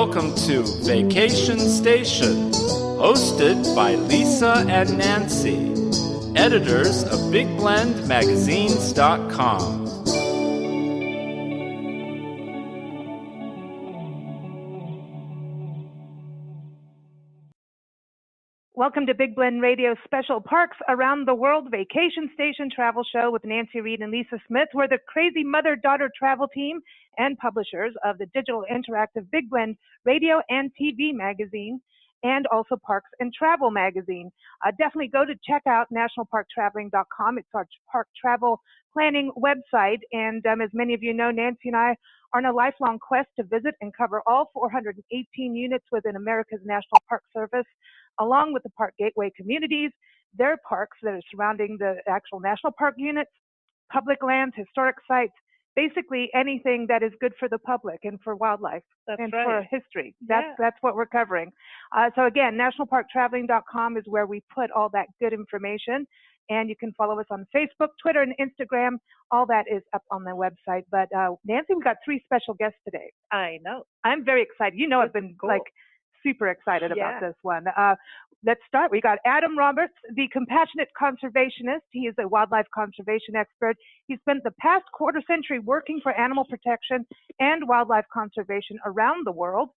Welcome to Vacation Station, hosted by Lisa and Nancy, editors of BigBlendMagazines.com. Welcome to Big Blend Radio's special Parks Around the World Vacation Station Travel Show with Nancy Reed and Lisa Smith. We're the crazy mother-daughter travel team and publishers of the digital interactive Big Blend Radio and TV magazine, and also Parks and Travel magazine. Definitely go to check out nationalparktraveling.com. It's our park travel planning website. And as many of you know, Nancy and I are on a lifelong quest to visit and cover all 418 units within America's National Park Service, along with the Park Gateway communities, their parks that are surrounding the actual national park units, public lands, historic sites, basically anything that is good for the public and for wildlife for history. That's what we're covering. So again, nationalparktraveling.com is where we put all that good information. And you can follow us on Facebook, Twitter, and Instagram. All that is up on the website. But Nancy, we've got 3 special guests today. I know. I'm very excited. You know, I've been super excited about this one. Let's start. We got Adam Roberts, the Compassionate Conservationist. He is a wildlife conservation expert. He spent the past quarter century working for animal protection and wildlife conservation around the world.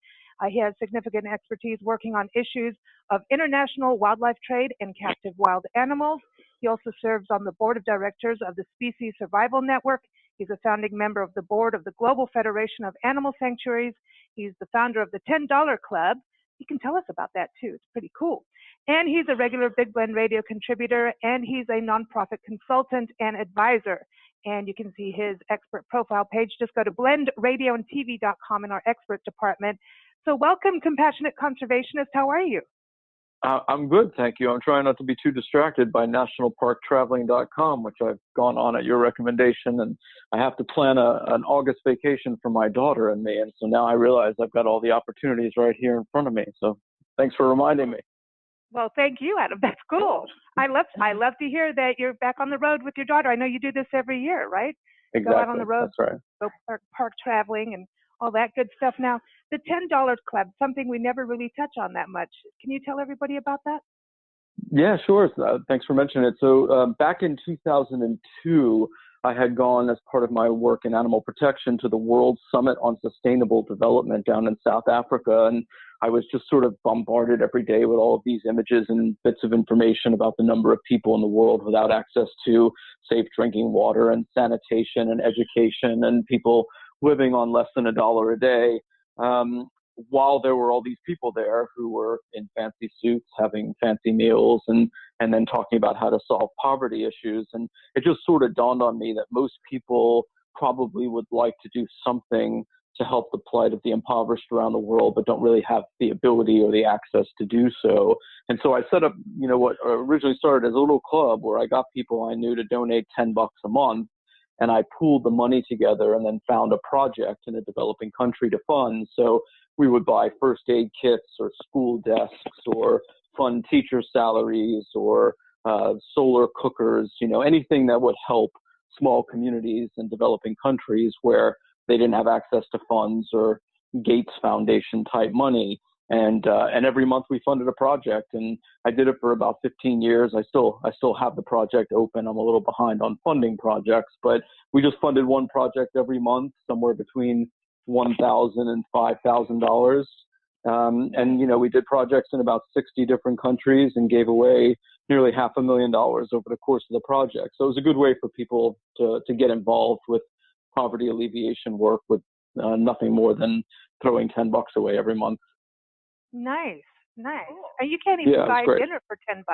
He has significant expertise working on issues of international wildlife trade and captive wild animals. He also serves on the board of directors of the Species Survival Network. He's a founding member of the board of the Global Federation of Animal Sanctuaries. He's the founder of the $10 Club. He can tell us about that too. It's pretty cool. And he's a regular Big Blend Radio contributor, and he's a nonprofit consultant and advisor. And you can see his expert profile page. Just go to blendradioandtv.com in our expert department. So welcome, Compassionate Conservationist. How are you? I'm good, thank you. I'm trying not to be too distracted by nationalparktraveling.com, which I've gone on at your recommendation, and I have to plan an August vacation for my daughter and me, and so now I realize I've got all the opportunities right here in front of me. So thanks for reminding me. Well, thank you, Adam. That's cool. I love to hear that you're back on the road with your daughter. I know you do this every year, right? Exactly. Go out on the road, that's right. Go park traveling and all that good stuff. Now, the $10 Club, something we never really touch on that much. Can you tell everybody about that? Yeah, sure. Thanks for mentioning it. So back in 2002, I had gone as part of my work in animal protection to the World Summit on Sustainable Development down in South Africa. And I was just sort of bombarded every day with all of these images and bits of information about the number of people in the world without access to safe drinking water and sanitation and education, and people living on less than $1 a day, while there were all these people there who were in fancy suits, having fancy meals, and then talking about how to solve poverty issues. And it just sort of dawned on me that most people probably would like to do something to help the plight of the impoverished around the world, but don't really have the ability or the access to do so. And so I set up, what originally started as a little club where I got people I knew to donate $10 a month. And I pooled the money together and then found a project in a developing country to fund. So we would buy first aid kits or school desks or fund teacher salaries or solar cookers, anything that would help small communities in developing countries where they didn't have access to funds or Gates Foundation type money. And every month we funded a project, and I did it for about 15 years. I still have the project open. I'm a little behind on funding projects, but we just funded one project every month, somewhere between $1,000 and $5,000. And we did projects in about 60 different countries and gave away nearly $500,000 over the course of the project. So it was a good way for people to get involved with poverty alleviation work with nothing more than throwing $10 away every month. Nice. And you can't even buy dinner for $10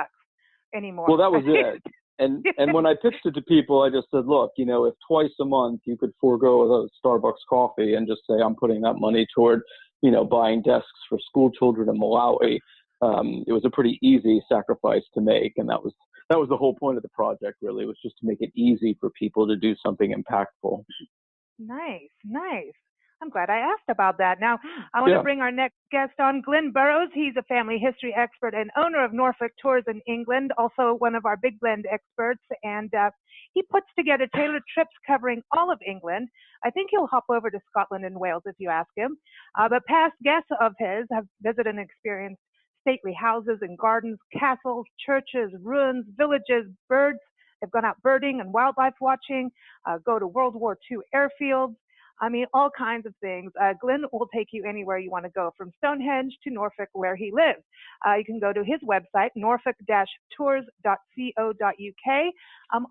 anymore. Well, that was it. And when I pitched it to people, I just said, look, if twice a month you could forego a Starbucks coffee and just say, I'm putting that money toward, buying desks for school children in Malawi, it was a pretty easy sacrifice to make. And that was the whole point of the project, really, was just to make it easy for people to do something impactful. Nice. I'm glad I asked about that. Now, I want to bring our next guest on, Glynn Burrows. He's a family history expert and owner of Norfolk Tours in England, also one of our Big Blend experts. And he puts together tailored trips covering all of England. I think he'll hop over to Scotland and Wales if you ask him. But past guests of his have visited and experienced stately houses and gardens, castles, churches, ruins, villages, birds. They've gone out birding and wildlife watching, go to World War II airfields. I mean, all kinds of things. Glynn will take you anywhere you want to go, from Stonehenge to Norfolk, where he lives. You can go to his website, norfolk-tours.co.uk.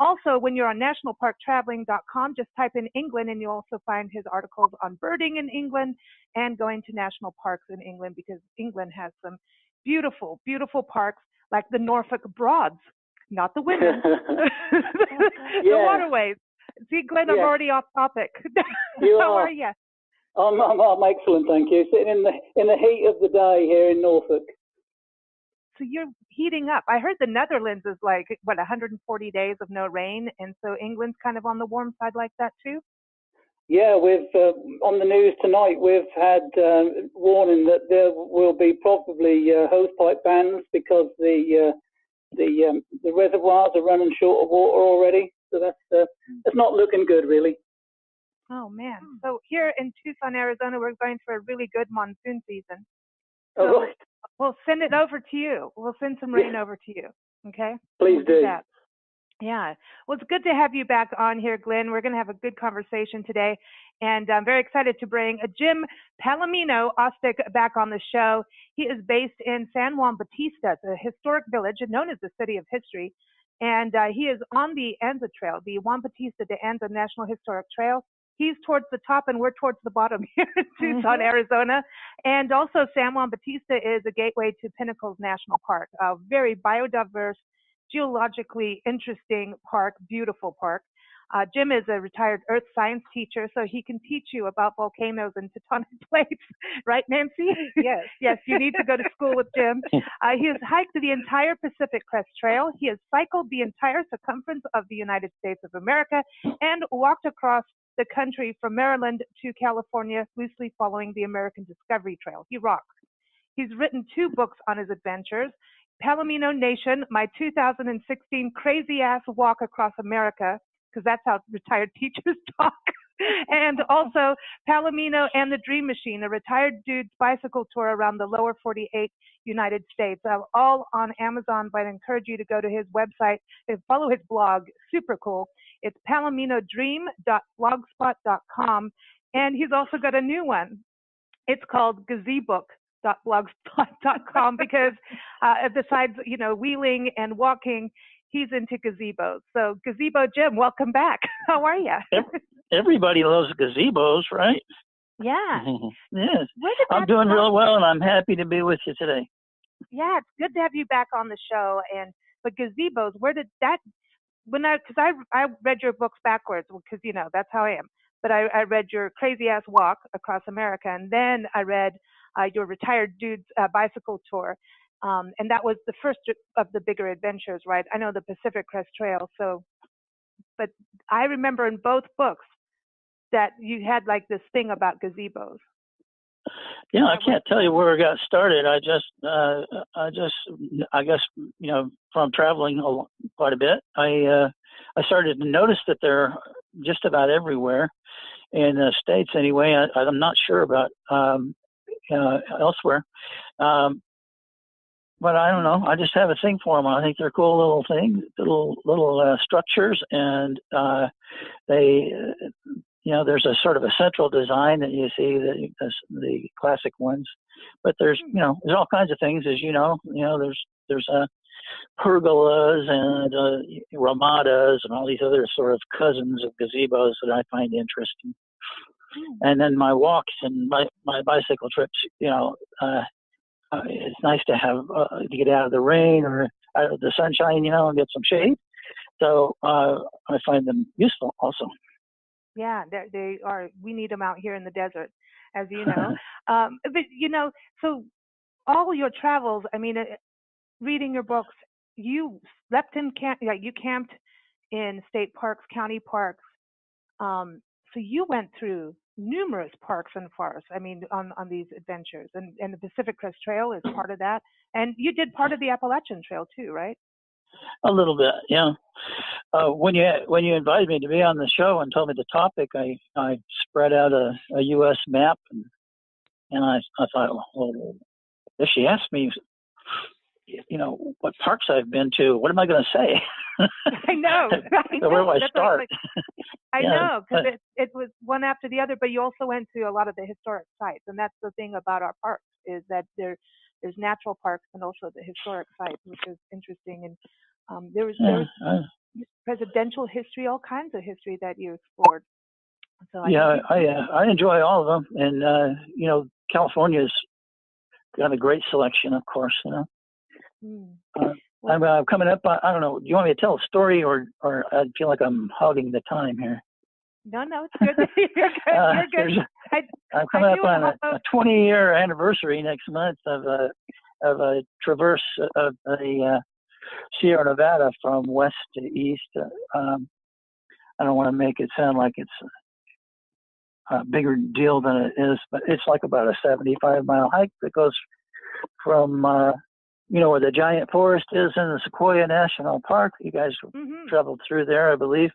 Also, when you're on nationalparktraveling.com, just type in England, and you'll also find his articles on birding in England and going to national parks in England, because England has some beautiful, beautiful parks like the Norfolk Broads, not the women, the waterways. See, Glynn, I'm already off topic. How are you? I'm excellent, thank you. Sitting in the heat of the day here in Norfolk. So you're heating up. I heard the Netherlands is like, 140 days of no rain, and so England's kind of on the warm side like that too? Yeah, we've on the news tonight, we've had warning that there will be probably hosepipe bans because the reservoirs are running short of water already. So that's not looking good, really. Oh, man. So here in Tucson, Arizona, we're going for a really good monsoon season. So right. We'll send it over to you. We'll send some rain over to you. Okay? Please do. That. Yeah. Well, it's good to have you back on here, Glynn. We're going to have a good conversation today. And I'm very excited to bring Jim Palomino, Ostdick, back on the show. He is based in San Juan Bautista, a historic village known as the City of History. And he is on the Anza Trail, the Juan Bautista de Anza National Historic Trail. He's towards the top and we're towards the bottom here in Tucson, Arizona. And also San Juan Bautista is a gateway to Pinnacles National Park, a very biodiverse, geologically interesting park, beautiful park. Jim is a retired earth science teacher, so he can teach you about volcanoes and tectonic plates. Right, Nancy? Yes. Yes, you need to go to school with Jim. He has hiked the entire Pacific Crest Trail. He has cycled the entire circumference of the United States of America and walked across the country from Maryland to California, loosely following the American Discovery Trail. He rocks. He's written 2 books on his adventures: Palomino Nation, my 2016 crazy-ass walk across America, because that's how retired teachers talk. And also Palomino and the Dream Machine, a retired dude's bicycle tour around the lower 48 United States, all on Amazon. But I encourage you to go to his website and follow his blog. Super cool. It's palominodream.blogspot.com. And he's also got a new one. It's called gazebook.blogspot.com because besides, wheeling and walking, he's into gazebos. So Gazebo Jim, welcome back. How are you? Everybody loves gazebos, right? Yeah. Yes. I'm doing real well, and I'm happy to be with you today. Yeah, it's good to have you back on the show. But gazebos, where did that? Because I read your books backwards, because that's how I am. But I read your crazy ass walk across America, and then I read your retired dude's bicycle tour. And that was the first of the bigger adventures, right? I know the Pacific Crest Trail. But I remember in both books that you had like this thing about gazebos. Yeah, I can't tell you where it got started. I guess, from traveling quite a bit, I started to notice that they're just about everywhere in the States anyway. I'm not sure about elsewhere. But I don't know. I just have a thing for them. I think they're cool little things, little structures, and they, there's a sort of a central design that you see, the classic ones. But there's all kinds of things, as you know. There's pergolas and ramadas and all these other sort of cousins of gazebos that I find interesting. And then my walks and my bicycle trips, it's nice to have to get out of the rain or out of the sunshine, and get some shade. So I find them useful also. Yeah, they are. We need them out here in the desert, as you know. But so all your travels. I mean, reading your books, you slept in camp. You camped in state parks, county parks. So you went through numerous parks and forests. I mean, on these adventures, and the Pacific Crest Trail is part of that. And you did part of the Appalachian Trail too, right? A little bit, yeah. When you invited me to be on the show and told me the topic, I spread out a U.S. map, and I thought, well, if she asked me, what parks I've been to, what am I going to say? I know. So where do I start? I know, because it was one after the other, but you also went to a lot of the historic sites, and that's the thing about our parks, is that there's natural parks and also the historic sites, which is interesting. And there was presidential history, all kinds of history that you explored. So I enjoy all of them, and California's got a great selection, of course. I'm coming up. I don't know. Do you want me to tell a story, or I feel like I'm hogging the time here? No, it's good. You're good. You're good. I'm coming up on a 20-year anniversary next month of a traverse of the Sierra Nevada from west to east. I don't want to make it sound like it's a bigger deal than it is, but it's like about a 75-mile hike that goes from where the giant forest is in the Sequoia National Park. You guys traveled through there, I believe,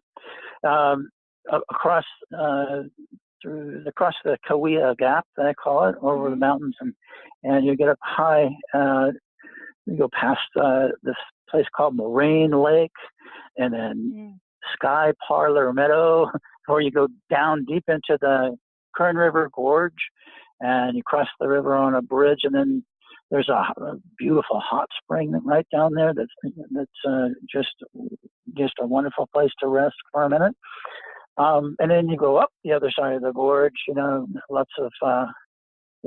across the Cahuilla Gap, they call it, over the mountains, and you get up high. You go past this place called Moraine Lake, and then Sky Parlor Meadow, or you go down deep into the Kern River Gorge, and you cross the river on a bridge, and then there's a beautiful hot spring right down there. That's just a wonderful place to rest for a minute. And then you go up the other side of the gorge. Lots of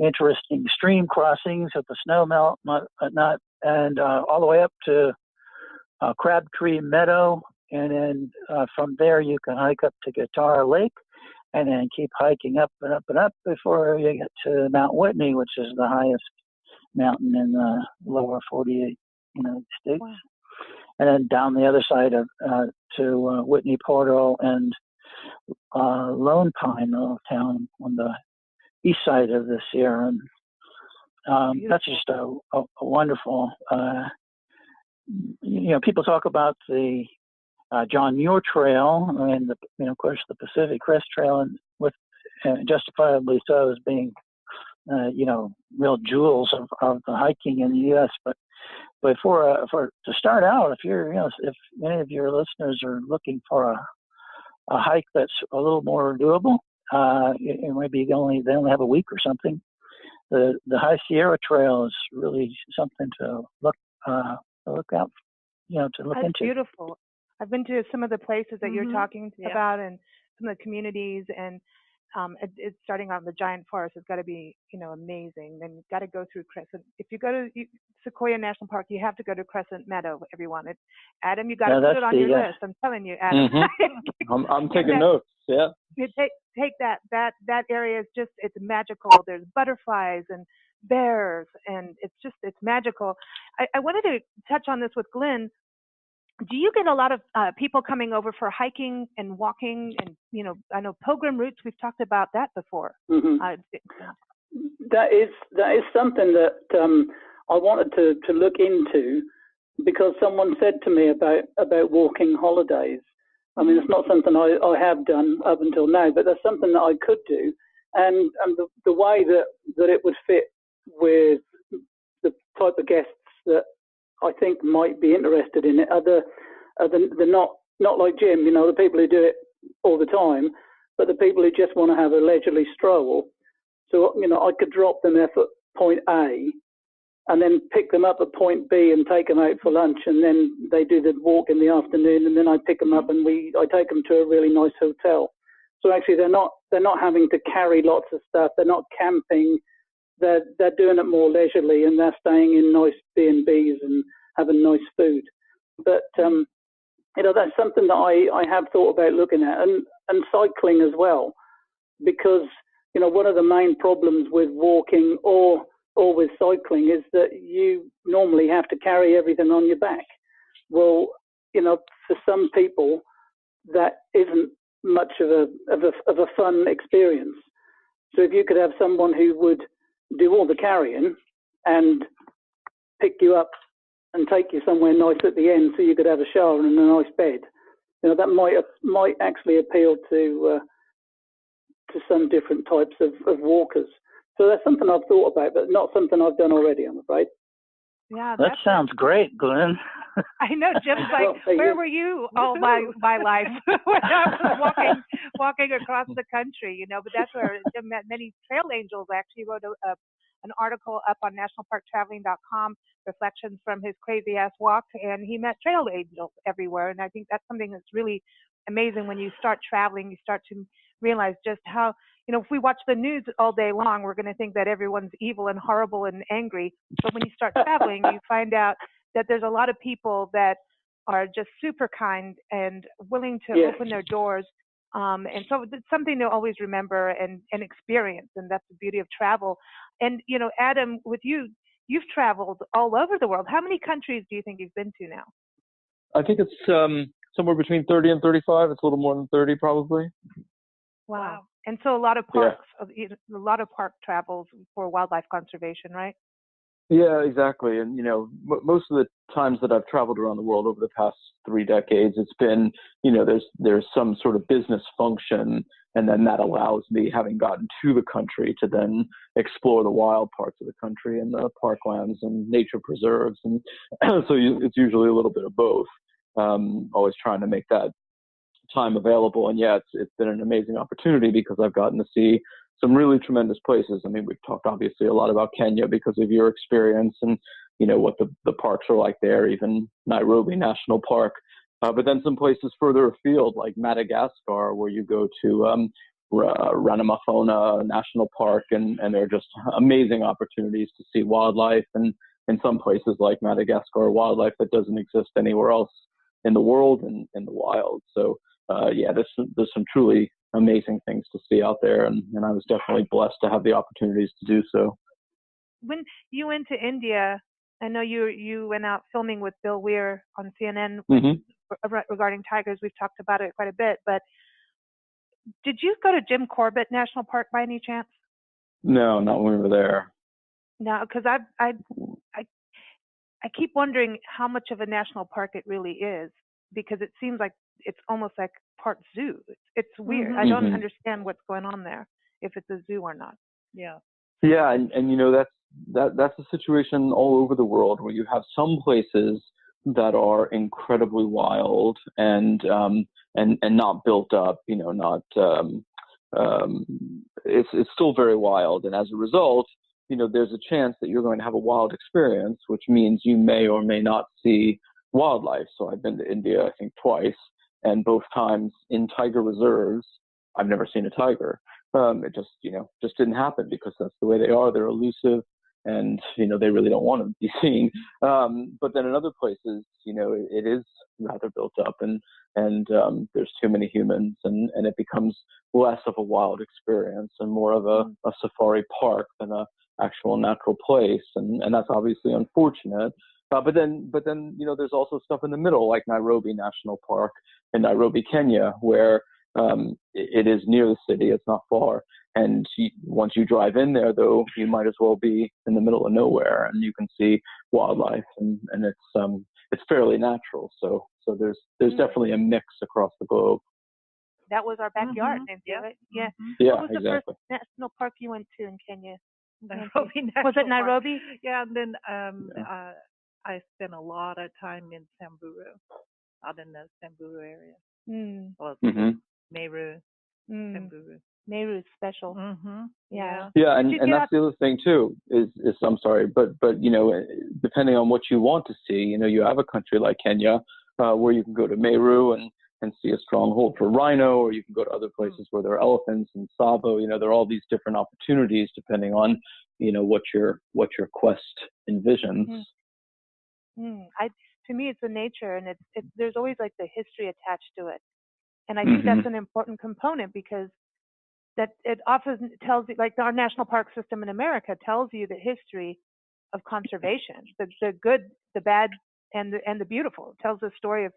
interesting stream crossings at the snow melt, and all the way up to Crabtree Meadow. And then from there you can hike up to Guitar Lake, and then keep hiking up and up and up before you get to Mount Whitney, which is the highest mountain in the lower 48 United States. Wow. And then down the other side of to Whitney Portal and Lone Pine, little town on the east side of the Sierra. And that's just a wonderful. People talk about the John Muir Trail and of course the Pacific Crest Trail, and with justifiably so, as being real jewels of the hiking in the U.S. But to start out, if many of your listeners are looking for a hike that's a little more doable, maybe they only have a week or something, the High Sierra Trail is really something to look out, to look That's into. Beautiful. I've been to some of the places that you're talking about, and some of the communities, and it's starting on the giant forest. It's got to be, amazing. Then you've got to go through Crescent. If you go to Sequoia National Park, you have to go to Crescent Meadow, everyone. Adam, you got to put it on your list. I'm telling you, Adam. I'm taking notes. Yeah. You take that area is it's magical. There's butterflies and bears, and it's magical. I wanted to touch on this with Glynn. Do you get a lot of people coming over for hiking and walking, and I know pilgrim routes? We've talked about that before. That is something that I wanted to look into, because someone said to me about walking holidays. I mean, it's not something I have done up until now, but that's something that I could do, and the way that it would fit with the type of guests that I think might be interested in it. They're not like Jim, the people who do it all the time, but the people who just want to have a leisurely stroll. So, I could drop them off at point A and then pick them up at point B and take them out for lunch, and then they do the walk in the afternoon, and then I pick them up and I take them to a really nice hotel. So actually they're not having to carry lots of stuff. They're not camping. They're doing it more leisurely, and they're staying in nice B&Bs and having nice food. But that's something that I have thought about looking at, and cycling as well, because one of the main problems with walking or with cycling is that you normally have to carry everything on your back. Well, for some people that isn't much of a fun experience. So if you could have someone who would do all the carrying and pick you up and take you somewhere nice at the end, so you could have a shower and a nice bed, that might actually appeal to some different types of walkers. So that's something I've thought about, but not something I've done already, I'm afraid. Yeah, that sounds great, Glynn. I know. Jim's like, where were you all my life when I was walking across the country? But that's where Jim met many trail angels. Actually, wrote an article up on nationalparktraveling.com, reflections from his crazy ass walk, and he met trail angels everywhere. And I think that's something that's really amazing. When you start traveling, you start to realize just how, if we watch the news all day long, we're going to think that everyone's evil and horrible and angry. But when you start traveling, you find out that there's a lot of people that are just super kind and willing to open their doors. And so it's something to always remember and experience. And that's the beauty of travel. And, Adam, with you, you've traveled all over the world. How many countries do you think you've been to now? I think it's somewhere between 30 and 35. It's a little more than 30 probably. Wow. And so a lot of parks, a lot of park travels for wildlife conservation, right? Yeah, exactly. And, most of the times that I've traveled around the world over the past 3 decades, it's been, there's some sort of business function, and then that allows me, having gotten to the country, to then explore the wild parts of the country and the parklands and nature preserves. And so it's usually a little bit of both, always trying to make that time available. And it's been an amazing opportunity because I've gotten to see some really tremendous places. I mean, we've talked obviously a lot about Kenya because of your experience and, what the parks are like there, even Nairobi National Park. But then some places further afield, like Madagascar, where you go to Ranamafona National Park, and there are just amazing opportunities to see wildlife. And in some places like Madagascar, wildlife that doesn't exist anywhere else in the world and in the wild. So, there's some truly amazing things to see out there, and I was definitely blessed to have the opportunities to do so. When you went to India, I know you went out filming with Bill Weir on CNN regarding tigers. We've talked about it quite a bit, but did you go to Jim Corbett National Park by any chance? No, not when we were there. No, because I keep wondering how much of a national park it really is, because it seems like it's almost like part zoo. It's weird. I don't understand what's going on there, if it's a zoo or not. Yeah. Yeah, and that's a situation all over the world where you have some places that are incredibly wild and not built up. It's still very wild, and as a result, there's a chance that you're going to have a wild experience, which means you may or may not see wildlife. So I've been to India, I think, twice, and both times in tiger reserves, I've never seen a tiger. It just didn't happen because that's the way they are. They're elusive, and they really don't want to be seen. But then in other places, it is rather built up, and there's too many humans, and it becomes less of a wild experience and more of a safari park than a actual natural place, and that's obviously unfortunate. But then, there's also stuff in the middle, like Nairobi National Park in Nairobi, Kenya, where it is near the city. It's not far. And once you drive in there, though, you might as well be in the middle of nowhere, and you can see wildlife, and it's fairly natural. So there's definitely a mix across the globe. That was our backyard, right? Yeah. Yeah, what was the first national park you went to in Kenya? Nairobi. Was it Nairobi? Park. Yeah, and then I spent a lot of time in Samburu, out in the Samburu area. Well, Meru, Samburu. Meru is special. Yeah, and that's the other thing too. Is I'm sorry, but depending on what you want to see, you have a country like Kenya where you can go to Meru and see a stronghold for rhino, or you can go to other places where there are elephants and Sabo. There are all these different opportunities depending on what your quest envisions. To me, it's the nature, and it's there's always like the history attached to it, and I think that's an important component, because that it often tells you, like our national park system in America tells you the history of conservation, the good, the bad, and the beautiful. It tells the story of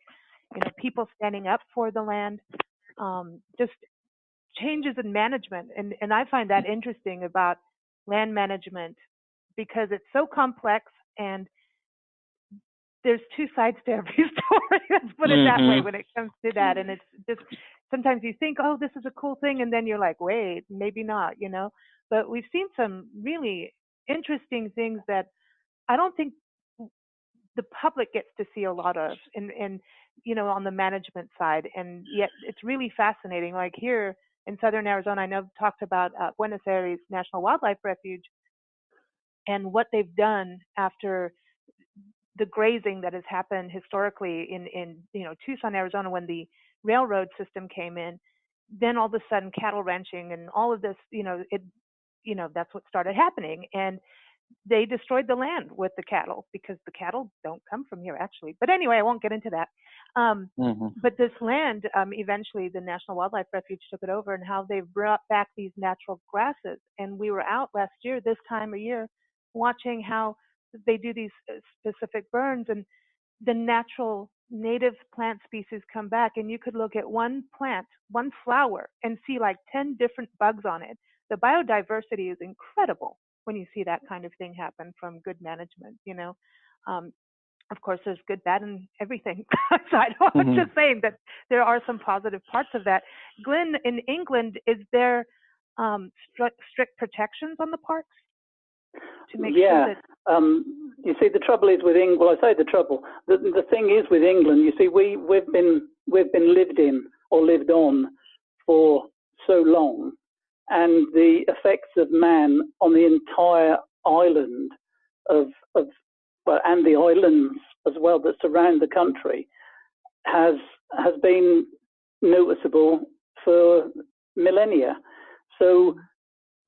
people standing up for the land, just changes in management, and I find that interesting about land management because it's so complex and there's two sides to every story. Let's put it that way when it comes to that. And it's just sometimes you think, oh, this is a cool thing, and then you're like, wait, maybe not, you know. But we've seen some really interesting things that I don't think the public gets to see a lot of, and you know, on the management side. And yet it's really fascinating. Like here in southern Arizona, I know I've talked about Buenos Aires National Wildlife Refuge and what they've done after the grazing that has happened historically in you know, Tucson, Arizona, when the railroad system came in. Then all of a sudden cattle ranching and all of this, you know, that's what started happening. And they destroyed the land with the cattle because the cattle don't come from here actually. But anyway, I won't get into that. But this land, eventually the National Wildlife Refuge took it over, and how they've brought back these natural grasses. And we were out last year, this time of year, watching how they do these specific burns, and the natural native plant species come back, and you could look at one plant, one flower, and see like 10 different bugs on it. The biodiversity is incredible when you see that kind of thing happen from good management, you know. Of course, there's good, bad, and everything. So I'm just saying that there are some positive parts of that. Glynn, in England, is there strict protections on the parks to make sure that... You see, the trouble is with England. Well, I say the trouble. The thing is with England. You see, we've been lived in or lived on for so long, and the effects of man on the entire island and the islands as well that surround the country has been noticeable for millennia. So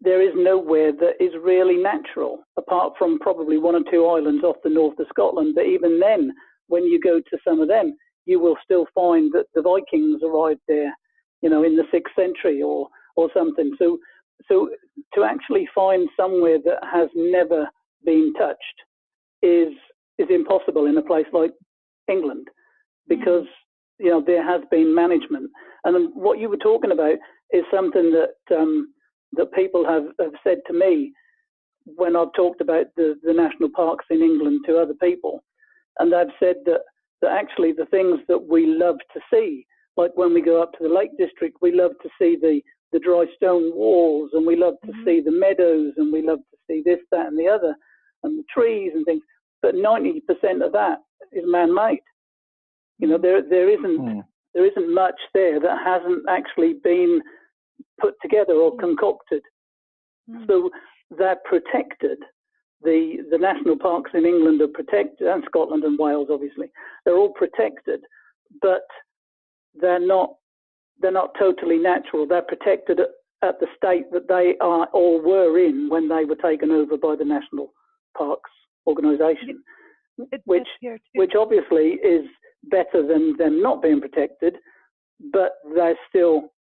there is nowhere that is really natural, apart from probably one or two islands off the north of Scotland. But even then, when you go to some of them, you will still find that the Vikings arrived there, you know, in the 6th century or something. So to actually find somewhere that has never been touched is impossible in a place like England, because you know, there has been management. And what you were talking about is something that people have said to me when I've talked about the national parks in England to other people. And they've said that actually the things that we love to see, like when we go up to the Lake District, we love to see the dry stone walls, and we love to see the meadows, and we love to see this, that, and the other, and the trees and things. But 90% of that is man-made. You know, there isn't much there that hasn't actually been put together or concocted. So they're protected. The national parks in England are protected, and Scotland and Wales, obviously. They're all protected, but they're not totally natural. They're protected at the state that they are or were in when they were taken over by the National Parks Organisation, which obviously is better than them not being protected, but they're still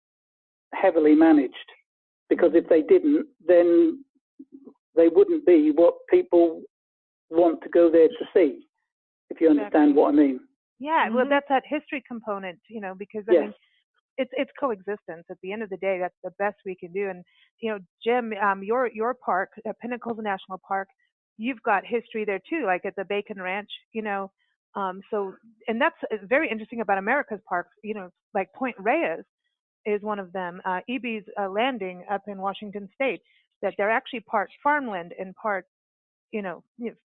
heavily managed, because if they didn't, then they wouldn't be what people want to go there to see, if you understand what I mean. Yeah, well, that's that history component, you know, because I mean, it's coexistence. At the end of the day, that's the best we can do. And you know, Jim, your park, Pinnacles National Park, you've got history there too, like at the Bacon Ranch, you know. So, and that's very interesting about America's parks, you know, like Point Reyes is one of them. EB's Landing up in Washington State, that they're actually part farmland and part, you know,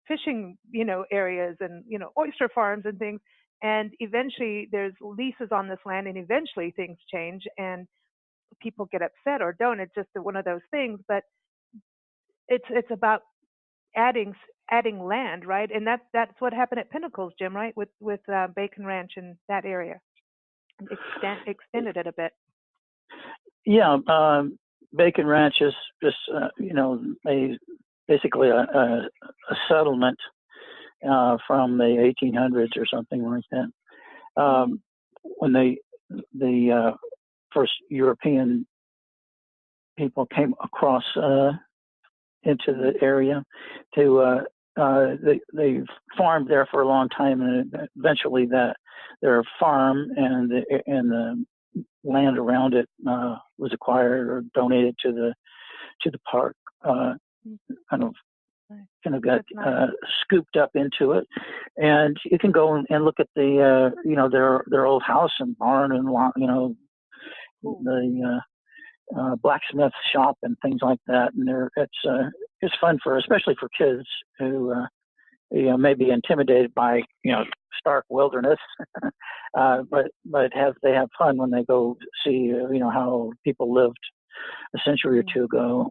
fishing, you know, areas and, you know, oyster farms and things. And eventually there's leases on this land, and eventually things change and people get upset or don't. It's just one of those things, but it's about adding land, right? And that's what happened at Pinnacles, Jim, right? With Bacon Ranch in that area. Extended it a bit. Yeah, Bacon Ranch is just, you know, basically a settlement from the 1800s or something like that. When the first European people came across into the area, they farmed there for a long time, and eventually their farm and the land around it was acquired or donated to the park. Kind of got scooped up into it, and you can go and look at the their old house and barn and the blacksmith shop and things like that. And it's fun especially for kids who may be intimidated by stark wilderness, but they have fun when they go see how people lived a century or two ago.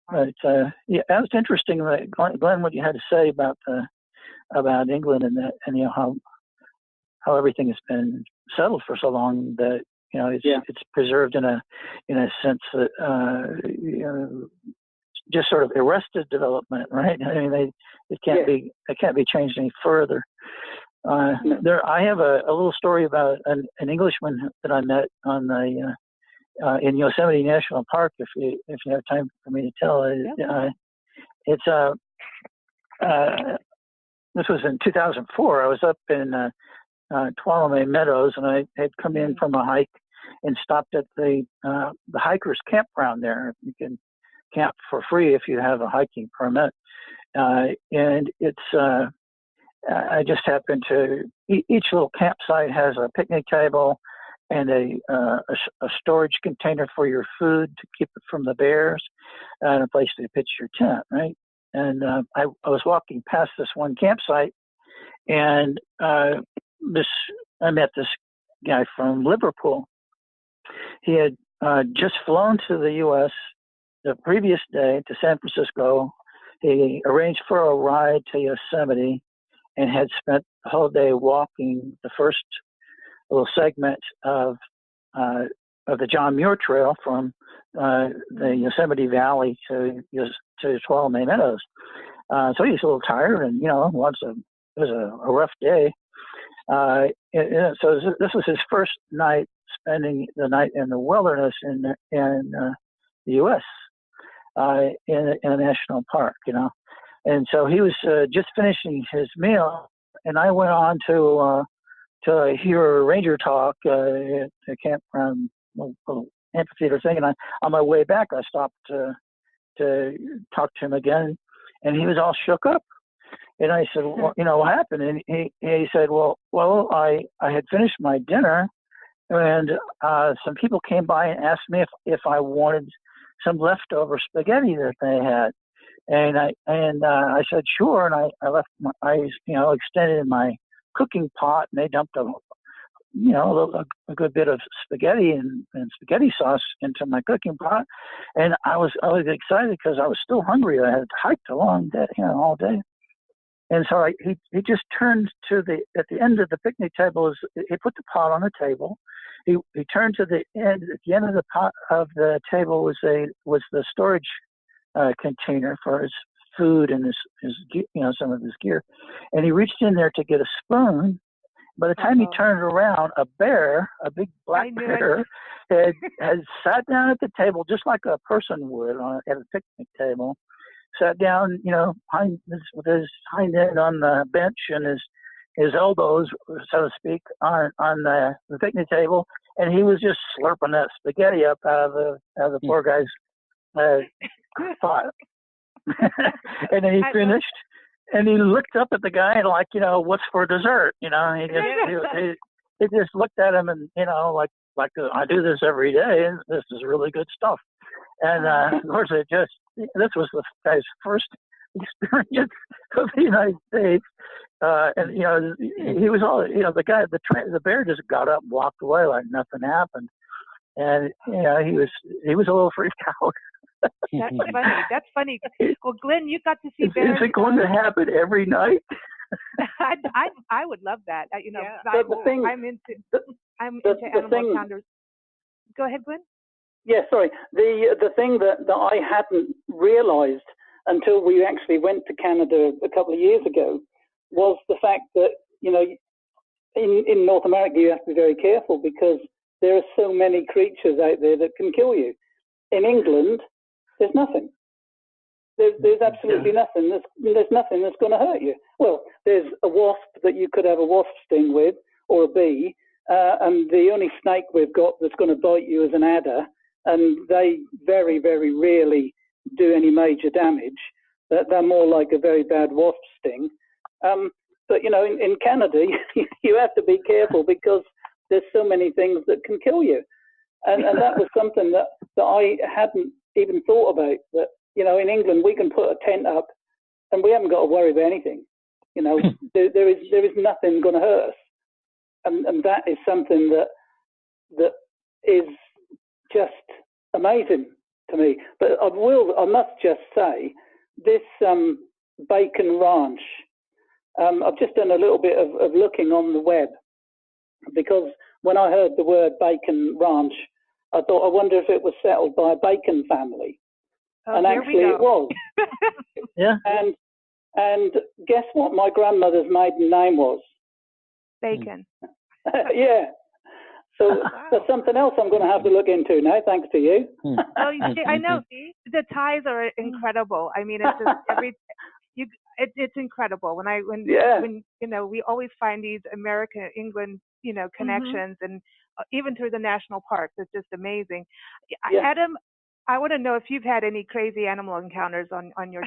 But that was interesting, Glenn, what you had to say about England and that, and how everything has been settled for so long that it's preserved in a sense that just sort of arrested development, right? I mean, it can't be changed any further. I have a little story about an Englishman that I met on in Yosemite National Park. If you have time for me to tell it, this was in 2004. I was up in Tuolumne Meadows, and I had come in from a hike and stopped at the hikers campground there. You can camp for free if you have a hiking permit, and it's I just happened to each little campsite has a picnic table and a storage container for your food to keep it from the bears, and a place to pitch your tent, right? And I was walking past this one campsite, and I met this guy from Liverpool. He had just flown to the U.S. the previous day to San Francisco. He arranged for a ride to Yosemite and had spent the whole day walking the first little segment of the John Muir Trail from the Yosemite Valley to Tuolumne Meadows. So he was a little tired, and it was a rough day. So this was his first night spending the night in the wilderness in the U.S. In a national park, and so he was just finishing his meal, and I went on to hear a ranger talk at a campground, little amphitheater thing, and on my way back I stopped to talk to him again, and he was all shook up. And I said, well, what happened? And he said, well, I had finished my dinner, and some people came by and asked me if I wanted some leftover spaghetti that they had, and I said sure, and I left extended my cooking pot, and they dumped a good bit of spaghetti and spaghetti sauce into my cooking pot, and I was excited because I was still hungry. I had hiked a long day, all day. And so he just turned at the end of the picnic table. He put the pot on the table. He turned to the end. At the end of the pot of the table was the storage container for his food and his some of his gear. And he reached in there to get a spoon. By the time he turned around, a big black bear, had sat down at the table just like a person would at a picnic table. Sat down, with his hind end on the bench and his elbows, so to speak, on the picnic table, and he was just slurping that spaghetti up out of the poor guy's pot. And then he finished, and he looked up at the guy and what's for dessert? He just looked at him and like I do this every day, and this is really good stuff. And of course, this was the guy's first experience of the United States, and he was all the bear just got up and walked away like nothing happened, and he was a little freaked out. That's funny. Well, Glynn, you got to see bears. Is it going to happen every night? I would love that. I'm into animal encounters. Go ahead, Glynn. Yeah, sorry. The thing that I hadn't realized until we actually went to Canada a couple of years ago was the fact that, in North America, you have to be very careful because there are so many creatures out there that can kill you. In England, there's nothing. There's absolutely nothing. There's nothing that's going to hurt you. Well, there's a wasp that you could have a wasp sting with, or a bee, and the only snake we've got that's going to bite you is an adder, and they very, very rarely do any major damage. They're more like a very bad wasp sting. But, you know, in Canada, you have to be careful because there's so many things that can kill you. And that was something that I hadn't even thought about, that, you know, in England, we can put a tent up and we haven't got to worry about anything. You know, there is nothing going to hurt us. And that is something that is just amazing to me. But I must just say, this Bacon Ranch, I've just done a little bit of looking on the web, because when I heard the word Bacon Ranch, I thought, I wonder if it was settled by a Bacon family. Oh, and actually it was. Yeah. And guess what my grandmother's maiden name was? Bacon. Yeah. So that's something else I'm going to have to look into now, thanks to you. Oh, I know. The ties are incredible. I mean, it's just it's incredible. When you know, we always find these America, England, you know, connections, and even through the national parks, it's just amazing. Yeah. Adam, I want to know if you've had any crazy animal encounters on your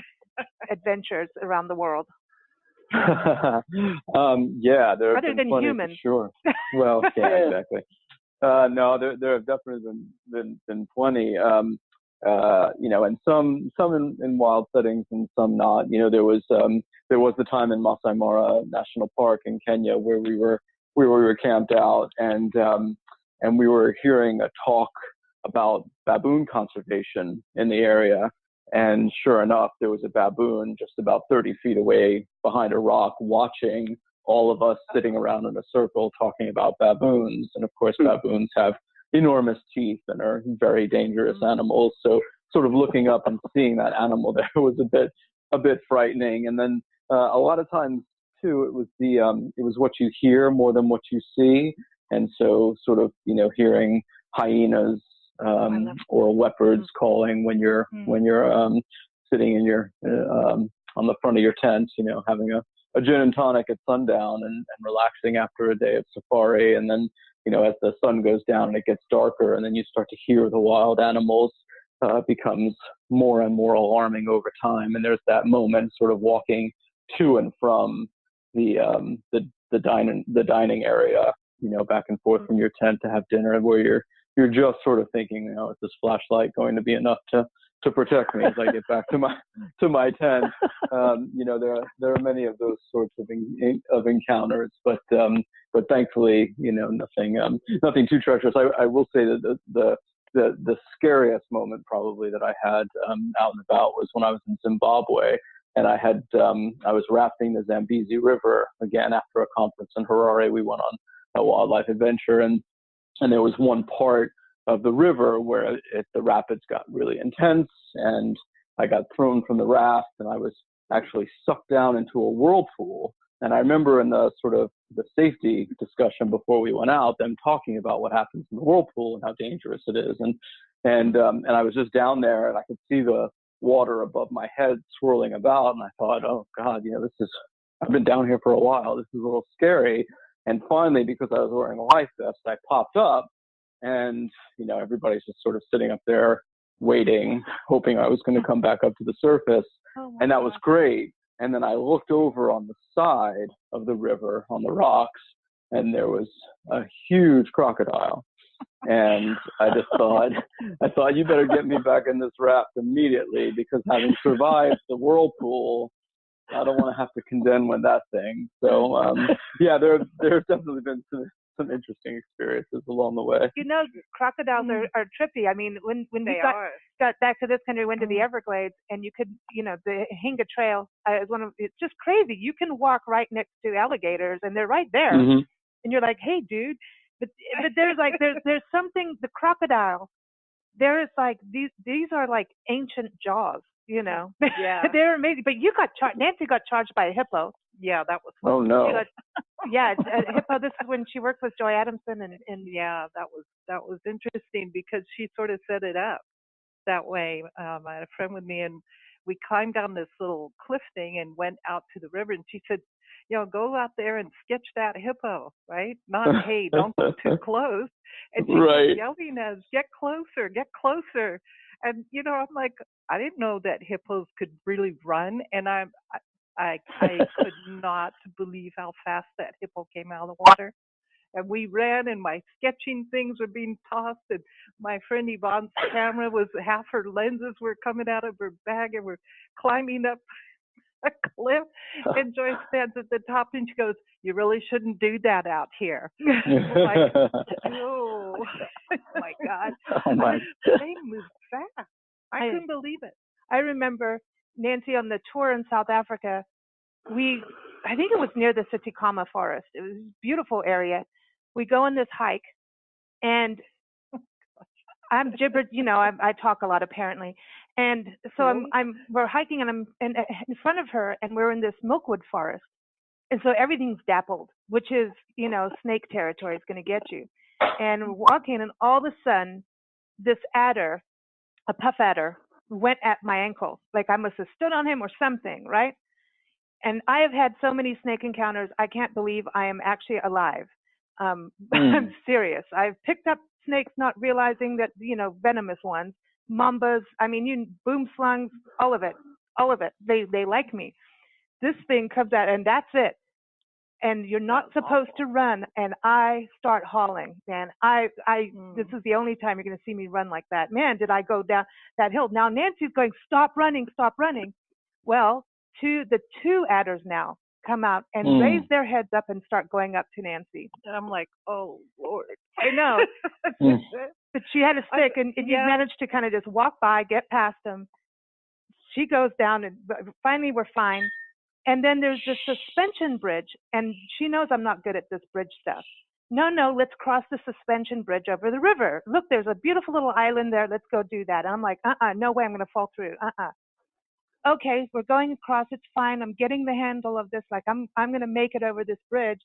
adventures around the world. Yeah, there have other been than plenty, humans. for sure. Well, yeah, exactly. No, there have definitely been plenty. You know, and some in wild settings and some not. You know, there was the time in Masai Mara National Park in Kenya where we were camped out, and we were hearing a talk about baboon conservation in the area. And sure enough, there was a baboon just about 30 feet away behind a rock watching all of us sitting around in a circle talking about baboons. And of course, baboons have enormous teeth and are very dangerous animals. So sort of looking up and seeing that animal there was a bit frightening. And then a lot of times too, it was what you hear more than what you see. And so sort of, you know, hearing hyenas or leopards calling when you're sitting in your on the front of your tent, you know, having a gin and tonic at sundown and relaxing after a day of safari. And then, you know, as the sun goes down and it gets darker, and then you start to hear the wild animals, becomes more and more alarming over time. And there's that moment sort of walking to and from the dining area, you know, back and forth from your tent to have dinner, where you're just sort of thinking, you know, is this flashlight going to be enough to protect me as I get back to my tent? You know, there are many of those sorts of encounters, but thankfully, you know, nothing too treacherous. I will say that the scariest moment probably that I had out and about was when I was in Zimbabwe, and I was rafting the Zambezi River again after a conference in Harare. We went on a wildlife adventure, and there was one part of the river where the rapids got really intense, and I got thrown from the raft, and I was actually sucked down into a whirlpool. And I remember in the sort of the safety discussion before we went out, them talking about what happens in the whirlpool and how dangerous it is. And I was just down there, and I could see the water above my head swirling about, and I thought, oh God, you know, I've been down here for a while. This is a little scary. And finally, because I was wearing a life vest, I popped up, and, you know, everybody's just sort of sitting up there waiting, hoping I was going to come back up to the surface. And that was great. And then I looked over on the side of the river on the rocks, and there was a huge crocodile. And I just thought, you better get me back in this raft immediately, because having survived the whirlpool, I don't want to have to contend with that thing. So, yeah, there have definitely been some interesting experiences along the way. You know, crocodiles are trippy. I mean, when we got back to this country, went to the Everglades, and you could, you know, the Hinga Trail is it's just crazy. You can walk right next to alligators, and they're right there. And you're like, hey, dude. But there's like, there's something, the crocodile, there is like, these are like ancient jaws. You know, yeah, they're amazing. But you got Nancy got charged by a hippo. Yeah, that was. Oh no. Yeah, a hippo. This is when she worked with Joy Adamson, and yeah, that was interesting because she sort of set it up that way. I had a friend with me, and we climbed down this little cliff thing and went out to the river. And she said, go out there and sketch that hippo, right? Not, hey, don't go too close. And she right. kept yelling at us, get closer, get closer. And, I'm like, I didn't know that hippos could really run. And I could not believe how fast that hippo came out of the water. And we ran, and my sketching things were being tossed, and my friend Yvonne's camera was, half her lenses were coming out of her bag, and we're climbing up a cliff. And Joyce stands at the top, and she goes, you really shouldn't do that out here. I'm like, oh my God. Oh my. They moved fast. I couldn't believe it. I remember, Nancy, on the tour in South Africa, I think it was near the Sitikama forest. It was a beautiful area. We go on this hike, and I'm gibbered, I talk a lot apparently. And so we're hiking, and I'm in front of her, and we're in this milkwood forest. And so everything's dappled, which is, snake territory is going to get you. And we're walking, and all of a sudden, this adder, a puff adder, went at my ankle. Like I must have stood on him or something, right? And I have had so many snake encounters, I can't believe I am actually alive. I'm serious. I've picked up snakes not realizing that, venomous ones, mambas, boom slungs, all of it. They like me. This thing comes out, and that's it. And you're not supposed to run, and I start hauling. Man, this is the only time you're going to see me run like that. Man, did I go down that hill. Now Nancy's going, stop running. Well, the two adders now come out and raise their heads up and start going up to Nancy. And I'm like, oh, Lord. I know. But she had a stick, and you managed to kind of just walk by, get past them. She goes down, and finally we're fine. And then there's this suspension bridge, and she knows I'm not good at this bridge stuff. No, let's cross the suspension bridge over the river. Look, there's a beautiful little island there. Let's go do that. And I'm like, no way, I'm going to fall through. Okay, we're going across. It's fine. I'm getting the handle of this. Like I'm going to make it over this bridge.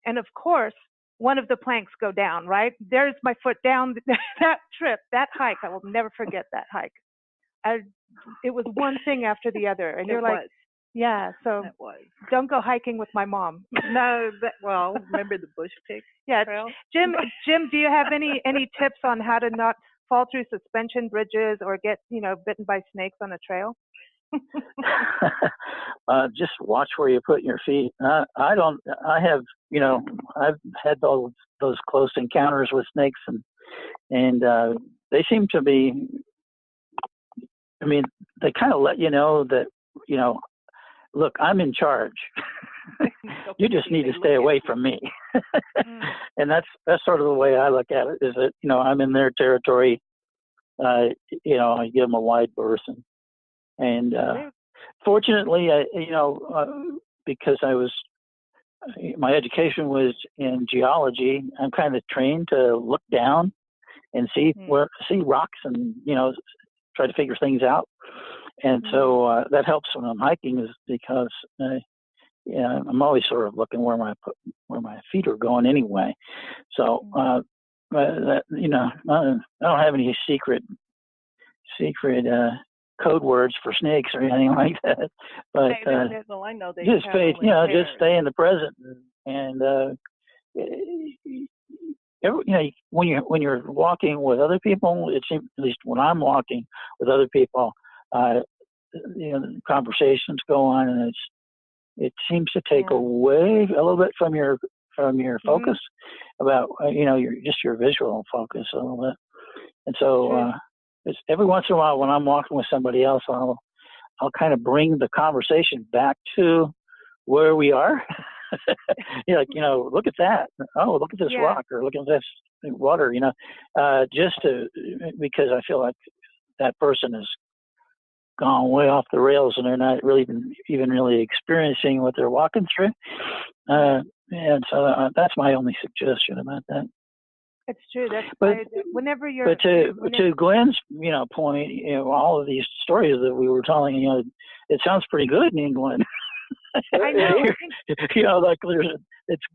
And of course, one of the planks go down, right? There's my foot down. That trip, that hike, I will never forget that hike. It was one thing after the other. And you're like, yeah, so don't go hiking with my mom. No, remember the bush pig trail? Jim, do you have any tips on how to not fall through suspension bridges or get, bitten by snakes on a trail? Just watch where you put your feet. I've had those close encounters with snakes, and they seem to be, they kind of let you know that, look, I'm in charge. You just need to stay away from me. And that's sort of the way I look at it, is that, I'm in their territory. I give them a wide berth, and fortunately, because my education was in geology, I'm kind of trained to look down and see rocks and, try to figure things out. And so that helps when I'm hiking, is because I'm always sort of looking where my feet are going anyway. So I don't have any secret code words for snakes or anything like that. But I know they just stay in the present, and when you're walking with other people, it seems, at least when I'm walking with other people, conversations go on, and it seems to take away a little bit from your focus about your visual focus a little bit. And so it's every once in a while when I'm walking with somebody else, I'll kind of bring the conversation back to where we are. Look at that. Oh, look at this rock, or look at this water, because I feel like that person has gone way off the rails and they're not really even really experiencing what they're walking through. And so that's my only suggestion about that. It's true. Whenever you're. But to Glenn's, point, all of these stories that we were telling, it sounds pretty good in England. I know. Like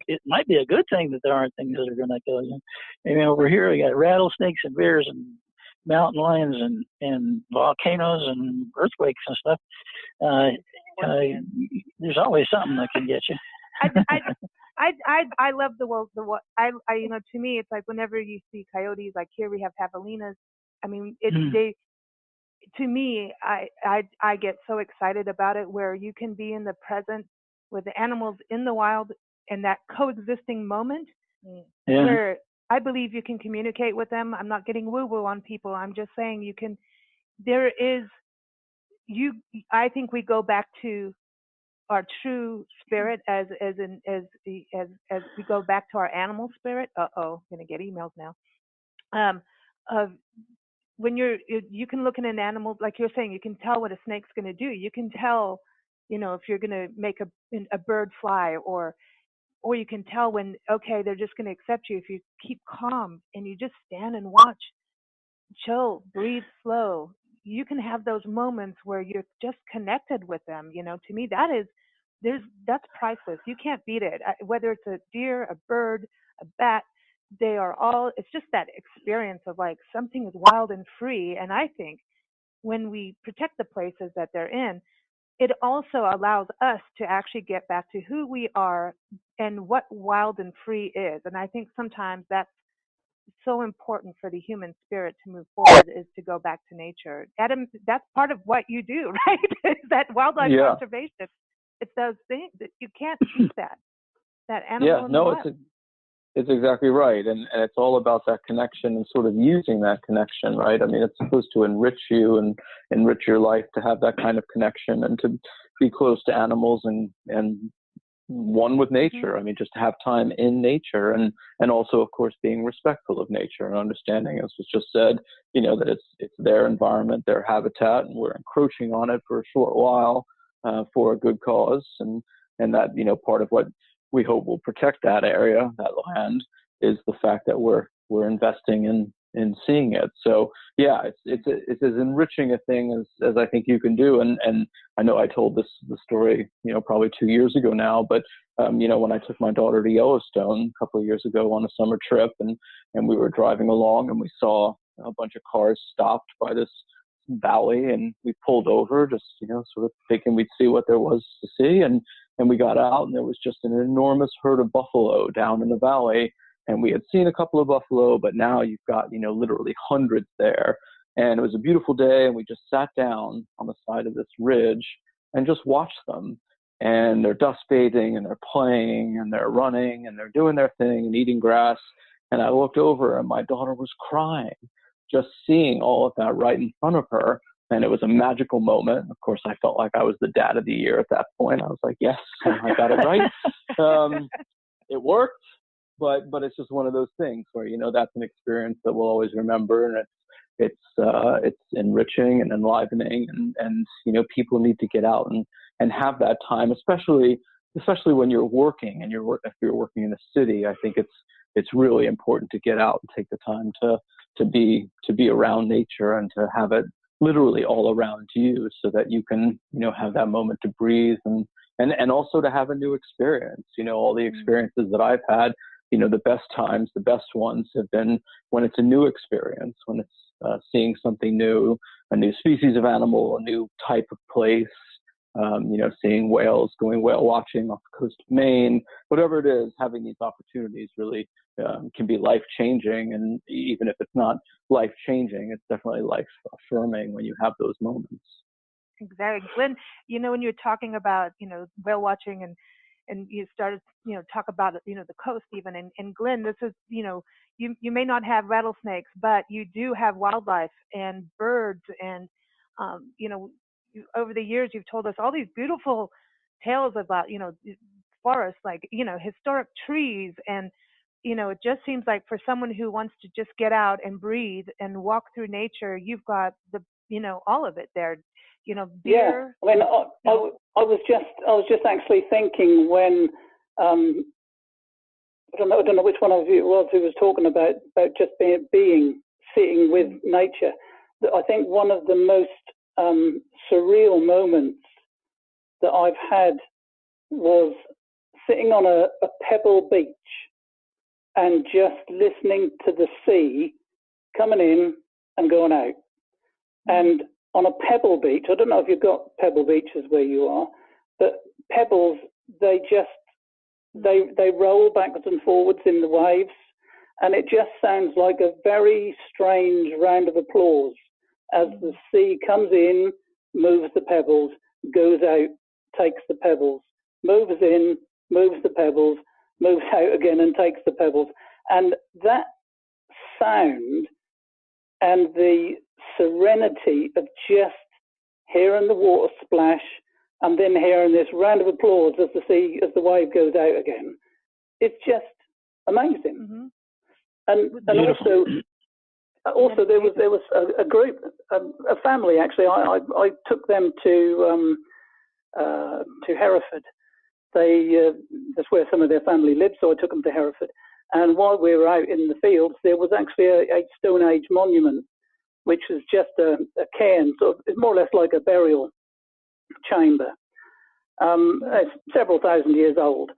it might be a good thing that there aren't things that are going to kill you. Over here we got rattlesnakes and bears and mountain lions and volcanoes and earthquakes and stuff. There's always something that can get you. I love the world. To me, it's like whenever you see coyotes, like here we have javelinas. I mean, to me, I get so excited about it where you can be in the present with the animals in the wild and that coexisting moment where I believe you can communicate with them. I'm not getting woo-woo on people. I'm just saying I think we go back to our true spirit as we go back to our animal spirit. Gonna get emails now. Of when you can look at an animal, like you're saying, you can tell what a snake's going to do. You can tell, if you're going to make a bird fly, or you can tell when, okay, they're just going to accept you if you keep calm and you just stand and watch, chill, breathe slow. You can have those moments where you're just connected with them. To me, that's priceless. You can't beat it. Whether it's a deer, a bird, a bat, they are all, it's just that experience of like something is wild and free. And I think when we protect the places that they're in, it also allows us to actually get back to who we are and what wild and free is. And I think sometimes that's so important for the human spirit to move forward, is to go back to nature. Adam, that's part of what you do, right? Is that wildlife conservation. It's those things that you can't beat that animal in the wild. It's exactly right. And it's all about that connection and sort of using that connection, right? I mean, it's supposed to enrich you and enrich your life to have that kind of connection and to be close to animals and one with nature. I mean, just to have time in nature and also, of course, being respectful of nature and understanding, as was just said, that it's their environment, their habitat, and we're encroaching on it for a short while for a good cause. And that, part of what we hope will protect that area, that land, is the fact that we're investing in seeing it. So yeah, it's as enriching a thing as I think you can do. And I know I told the story, probably 2 years ago now, but when I took my daughter to Yellowstone a couple of years ago on a summer trip, and we were driving along and we saw a bunch of cars stopped by this valley, and we pulled over just sort of thinking we'd see what there was to see, and we got out and there was just an enormous herd of buffalo down in the valley. And we had seen a couple of buffalo, but now you've got literally hundreds there. And it was a beautiful day, and we just sat down on the side of this ridge and just watched them. And they're dust bathing, and they're playing, and they're running, and they're doing their thing and eating grass. And I looked over and my daughter was crying, just seeing all of that right in front of her. And it was a magical moment. Of course, I felt like I was the dad of the year at that point. I was like, yes, I got it right. It worked, but it's just one of those things where, that's an experience that we'll always remember. And it's enriching and enlivening. And people need to get out and have that time, especially when you're working and if you're working in a city. I think it's really important to get out and take the time to be around nature and to have it literally all around you, so that you can, have that moment to breathe and also to have a new experience. All the experiences that I've had, the best times, the best ones have been when it's a new experience, when it's seeing something new, a new species of animal, a new type of place, seeing whales, going whale watching off the coast of Maine, whatever it is, having these opportunities really can be life-changing. And even if it's not life-changing, it's definitely life-affirming when you have those moments. Exactly. Glynn, when you're talking about, whale watching and you started, talk about, the coast even. And Glynn, this is, you may not have rattlesnakes, but you do have wildlife and birds. And, over the years, you've told us all these beautiful tales about, forests, like, historic trees. And, it just seems like for someone who wants to just get out and breathe and walk through nature, you've got all of it there. Deer. Yeah, I mean, I was just actually thinking when I don't know which one of you it was who was talking about just being sitting with nature. I think one of the most surreal moments that I've had was sitting on a pebble beach and just listening to the sea coming in and going out. And on a pebble beach, I don't know if you've got pebble beaches where you are, but pebbles, they just They roll backwards and forwards in the waves, and it just sounds like a very strange round of applause as the sea comes in, moves the pebbles, goes out, takes the pebbles, moves in, moves the pebbles, moves out again and takes the pebbles. And that sound and the serenity of just hearing the water splash and then hearing this round of applause as the wave goes out again, it's just amazing. And also there was a group, a family actually. I took them to Hereford. That's where some of their family lived, so I took them to Hereford. And while we were out in the fields, there was actually a Stone Age monument, which was just a cairn, so it's more or less like a burial chamber. It's several thousand years old,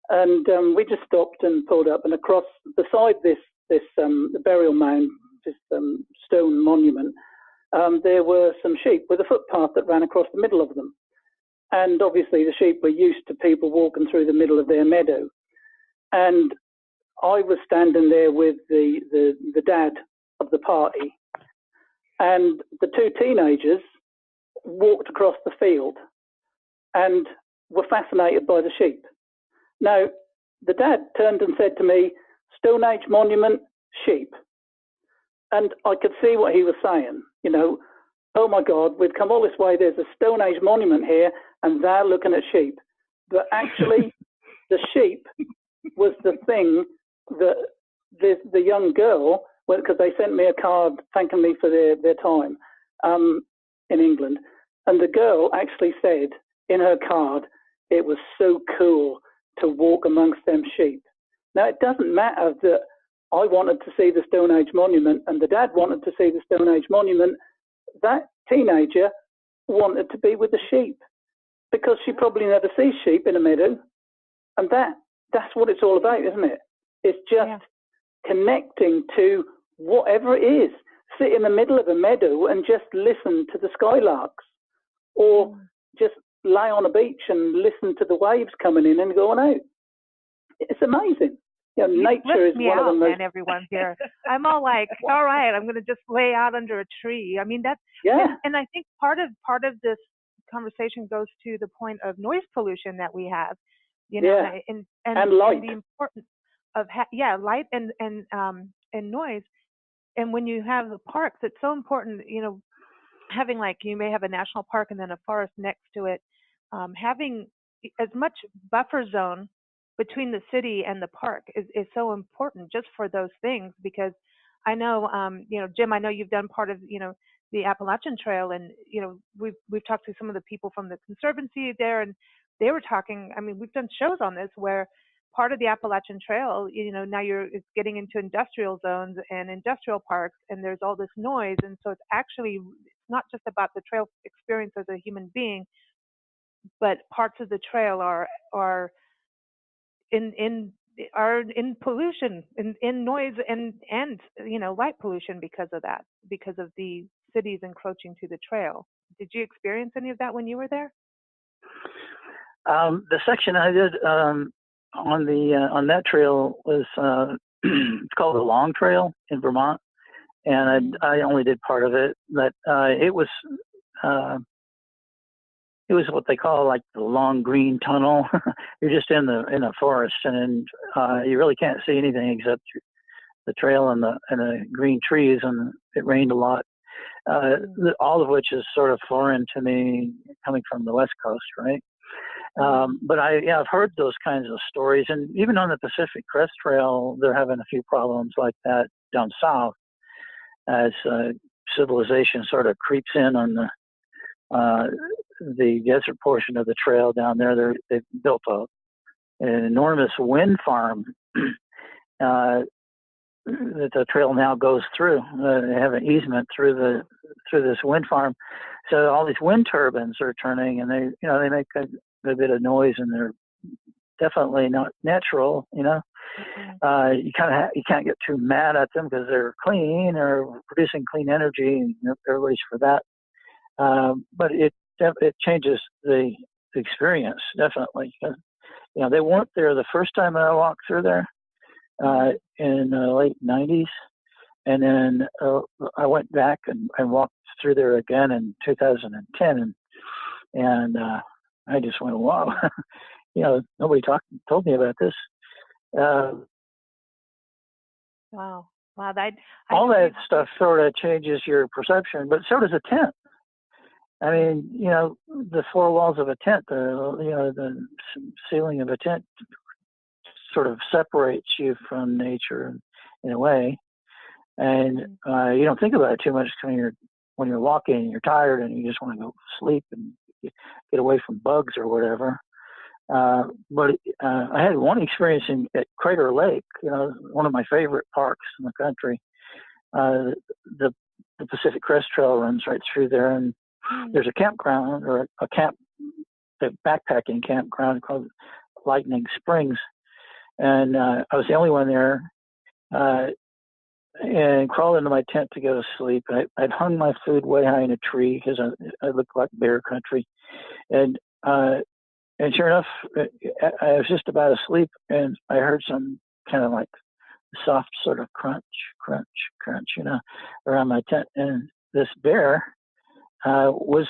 and we just stopped and pulled up, and across beside this the burial mound, this stone monument, there were some sheep with a footpath that ran across the middle of them. And obviously the sheep were used to people walking through the middle of their meadow. And I was standing there with the dad of the party, and the two teenagers walked across the field and were fascinated by the sheep. Now, the dad turned and said to me, "Stone Age monument, sheep." And I could see what he was saying, you know, oh my God, we've come all this way, there's a Stone Age monument here, and they're looking at sheep. But actually, the sheep was the thing that the young girl, because they sent me a card thanking me for their time in England, and the girl actually said in her card, it was so cool to walk amongst them sheep. Now, it doesn't matter that I wanted to see the Stone Age monument and the dad wanted to see the Stone Age monument. That teenager wanted to be with the sheep because she probably never sees sheep in a meadow. And that's what it's all about, isn't it? It's just connecting to whatever it is. Sit in the middle of a meadow and just listen to the skylarks, or just lie on a beach and listen to the waves coming in and going out. It's amazing. You know, nature is one of the most... Man, everyone here. I'm all like, all right, I'm going to just lay out under a tree. I mean, that's... And I think part of this conversation goes to the point of noise pollution that we have, you know, and light. And the importance of light and noise. And when you have the parks, it's so important, you know, having, like, you may have a national park and then a forest next to it, having as much buffer zone between the city and the park is so important just for those things. Because I know, you know, Jim, I know you've done part of, you know, the Appalachian Trail, and, you know, we've talked to some of the people from the Conservancy there, and they were talking, I mean, we've done shows on this where part of the Appalachian Trail, you know, now it's getting into industrial zones and industrial parks, and there's all this noise. And so it's not just about the trail experience as a human being, but parts of the trail are in pollution, in noise and you know, light pollution because of that, because of the cities encroaching to the trail. Did you experience any of that when you were there? The section I did on that trail was it's called the Long Trail in Vermont, and I only did part of it, but it was what they call like the long green tunnel. You're just in a forest, and you really can't see anything except the trail and the green trees. And it rained a lot, all of which is sort of foreign to me, coming from the West Coast, right? But I've heard those kinds of stories, and even on the Pacific Crest Trail, they're having a few problems like that down south as civilization sort of creeps in on the desert portion of the trail down there. They've built an enormous wind farm that the trail now goes through. They have an easement through this wind farm, so all these wind turbines are turning, and they make a bit of noise, and they're definitely not natural. You know, you can't get too mad at them because they're clean or producing clean energy, and everybody's for that. But it changes the experience, definitely. they weren't there the first time that I walked through there in the late 90s. And then I went back and walked through there again in 2010. And I just went, wow, nobody told me about this. Wow. All that stuff sort of changes your perception, but so does a tent. I mean, the four walls of a tent, the ceiling of a tent sort of separates you from nature in a way. And you don't think about it too much when you're walking and you're tired and you just want to go sleep and get away from bugs or whatever. But I had one experience at Crater Lake, one of my favorite parks in the country. The Pacific Crest Trail runs right through there, and there's a campground or a backpacking campground called Lightning Springs. And I was the only one there, and crawled into my tent to go to sleep. I'd hung my food way high in a tree because I looked like bear country. And sure enough, I was just about asleep, and I heard some kind of like soft sort of crunch, around my tent. And this bear was,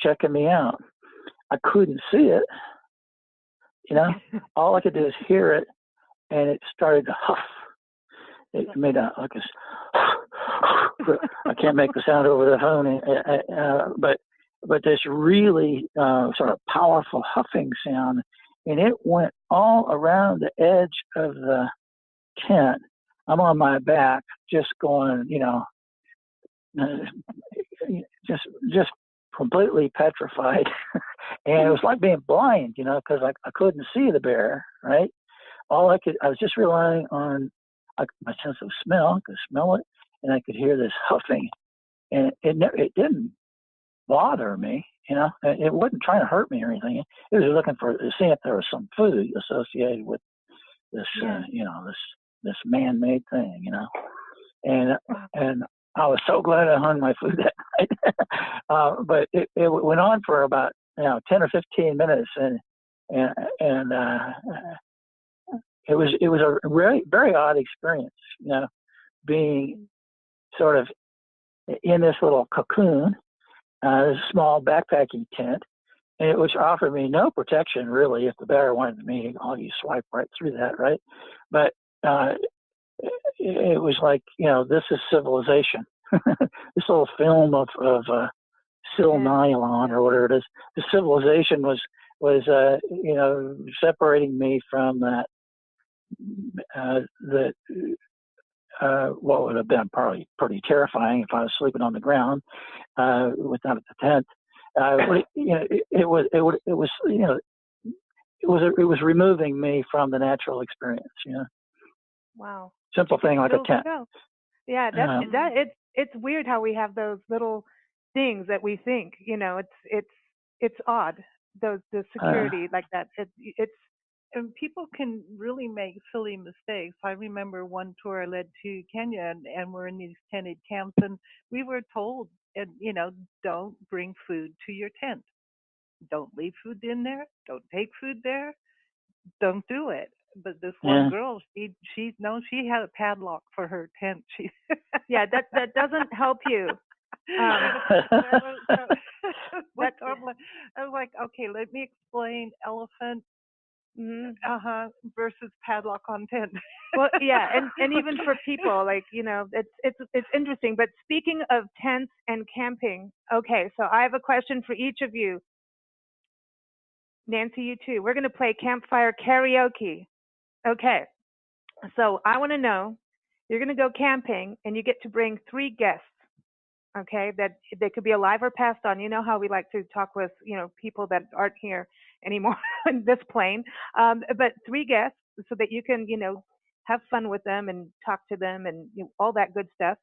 checking me out. I couldn't see it, all I could do is hear it, and it started to huff. It made I can't make the sound over the phone, but this really sort of powerful huffing sound, and it went all around the edge of the tent. I'm on my back, just going, just completely petrified. And it was like being blind, because I couldn't see the bear, right? I was just relying on my sense of smell. I could smell it, and I could hear this huffing, and it didn't bother me, It wasn't trying to hurt me or anything. It was looking to see if there was some food associated with this, this man-made thing, And I was so glad I hung my food that night. But it went on for about 10 or 15 minutes, and it was a very, very odd experience, being sort of in this little cocoon, this small backpacking tent, which offered me no protection really. If the bear wanted me, you swipe right through that, right? But it was like, this is civilization. This little film of sil nylon or whatever it is. The civilization was separating me from that. What would have been probably pretty terrifying if I was sleeping on the ground without the tent. It was removing me from the natural experience. Wow. Simple thing like a tent. Yeah, it's weird how we have those little things that we think. It's odd. The security like that. And people can really make silly mistakes. I remember one tour I led to Kenya, and we're in these tented camps, and we were told, don't bring food to your tent. Don't leave food in there. Don't take food there. Don't do it. But this one girl, she had a padlock for her tent. That doesn't help you. I was like, okay, let me explain elephant versus padlock on tent. Well, yeah, and even for people, it's interesting. But speaking of tents and camping, okay, so I have a question for each of you. Nancy, you too. We're going to play campfire karaoke. Okay, so I want to know, you're going to go camping, and you get to bring 3 guests. Okay, that they could be alive or passed on. You know how we like to talk with, people that aren't here anymore on this plane. But 3 guests so that you can, have fun with them and talk to them and all that good stuff.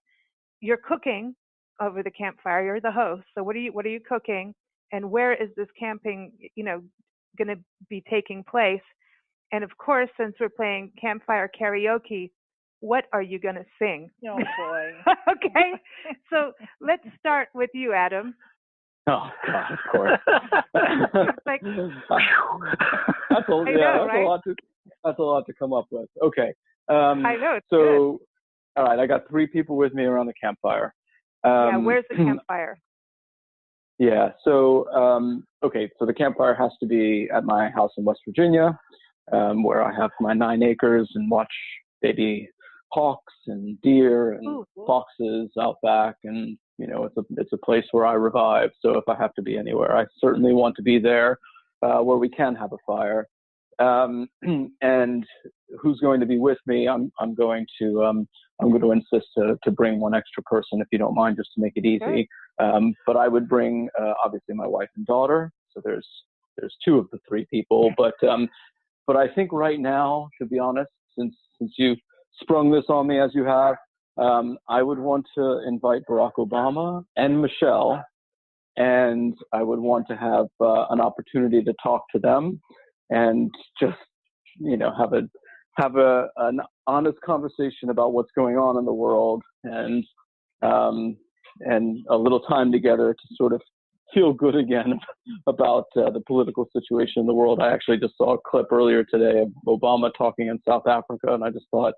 You're cooking over the campfire. You're the host. So what are you cooking? And where is this camping, going to be taking place? And of course, since we're playing campfire karaoke, what are you going to sing? Oh, boy. Okay, so let's start with you, Adam. Oh God, of course. Like, that's a lot to come up with. Okay. I know. It's so, good. All right, I got 3 people with me around the campfire. Where's the campfire? Yeah. So, okay. So the campfire has to be at my house in West Virginia, where I have my 9 acres and watch baby hawks and deer and foxes out back, and it's a place where I revive. So if I have to be anywhere, I certainly want to be there, where we can have a fire. And who's going to be with me? I'm going to insist to bring one extra person, if you don't mind, just to make it easy. But I would bring obviously my wife and daughter. So there's 2 of the 3 people. But I think right now, to be honest, since you sprung this on me as you have, I would want to invite Barack Obama and Michelle, and I would want to have an opportunity to talk to them and just have an honest conversation about what's going on in the world, and a little time together to sort of feel good again about the political situation in the world. I actually just saw a clip earlier today of Obama talking in South Africa, and I just thought,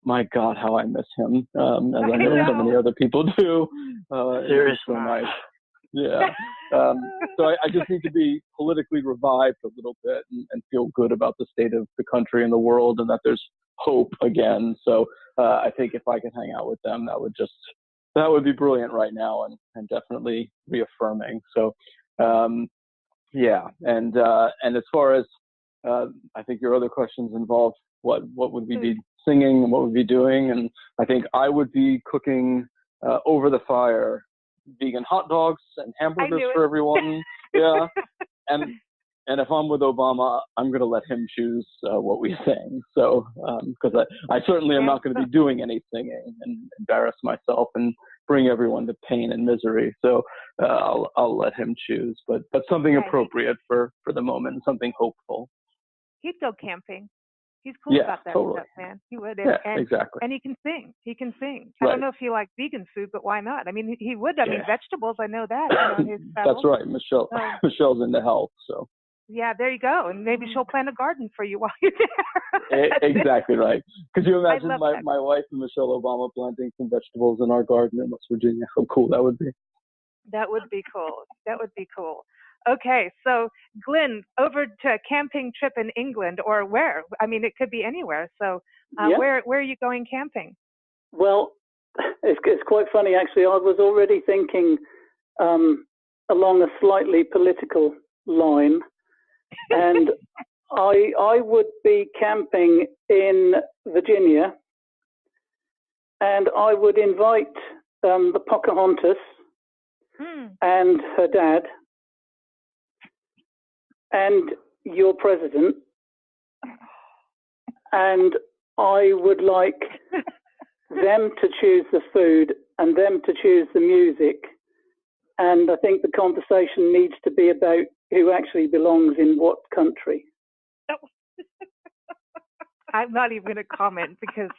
my God, how I miss him, as I know so many other people do. Seriously. So nice. Yeah. So I just need to be politically revived a little bit and feel good about the state of the country and the world, and that there's hope again. So I think if I can hang out with them, that would be brilliant right now, and definitely reaffirming. So yeah. And as far as I think your other questions involve what would we be singing and what would we be doing, and I think I would be cooking over the fire vegan hot dogs and hamburgers for everyone. Yeah. And if I'm with Obama, I'm going to let him choose what we sing. So, because I certainly am not going to be doing any singing and embarrass myself and bring everyone to pain and misery. So I'll let him choose, but something appropriate for the moment, something hopeful. He'd go camping. He's cool about that stuff, man. He would. And, exactly. And he can sing. I don't know if he likes vegan food, but why not? I mean, he would. I mean, vegetables, I know that. His That's right. Michelle's into health, so. Yeah, there you go. And maybe she'll plant a garden for you while you're there. Exactly right. Could you imagine my wife and Michelle Obama planting some vegetables in our garden in West Virginia? How cool that would be. That would be cool. Okay, so Glynn, over to a camping trip in England, or where? I mean, it could be anywhere. So where are you going camping? Well, it's quite funny, actually. I was already thinking along a slightly political line, and I would be camping in Virginia, and I would invite the Pocahontas and her dad, and your president, and I would like them to choose the food and them to choose the music, and I think the conversation needs to be about who actually belongs in what country. I'm not even going to comment because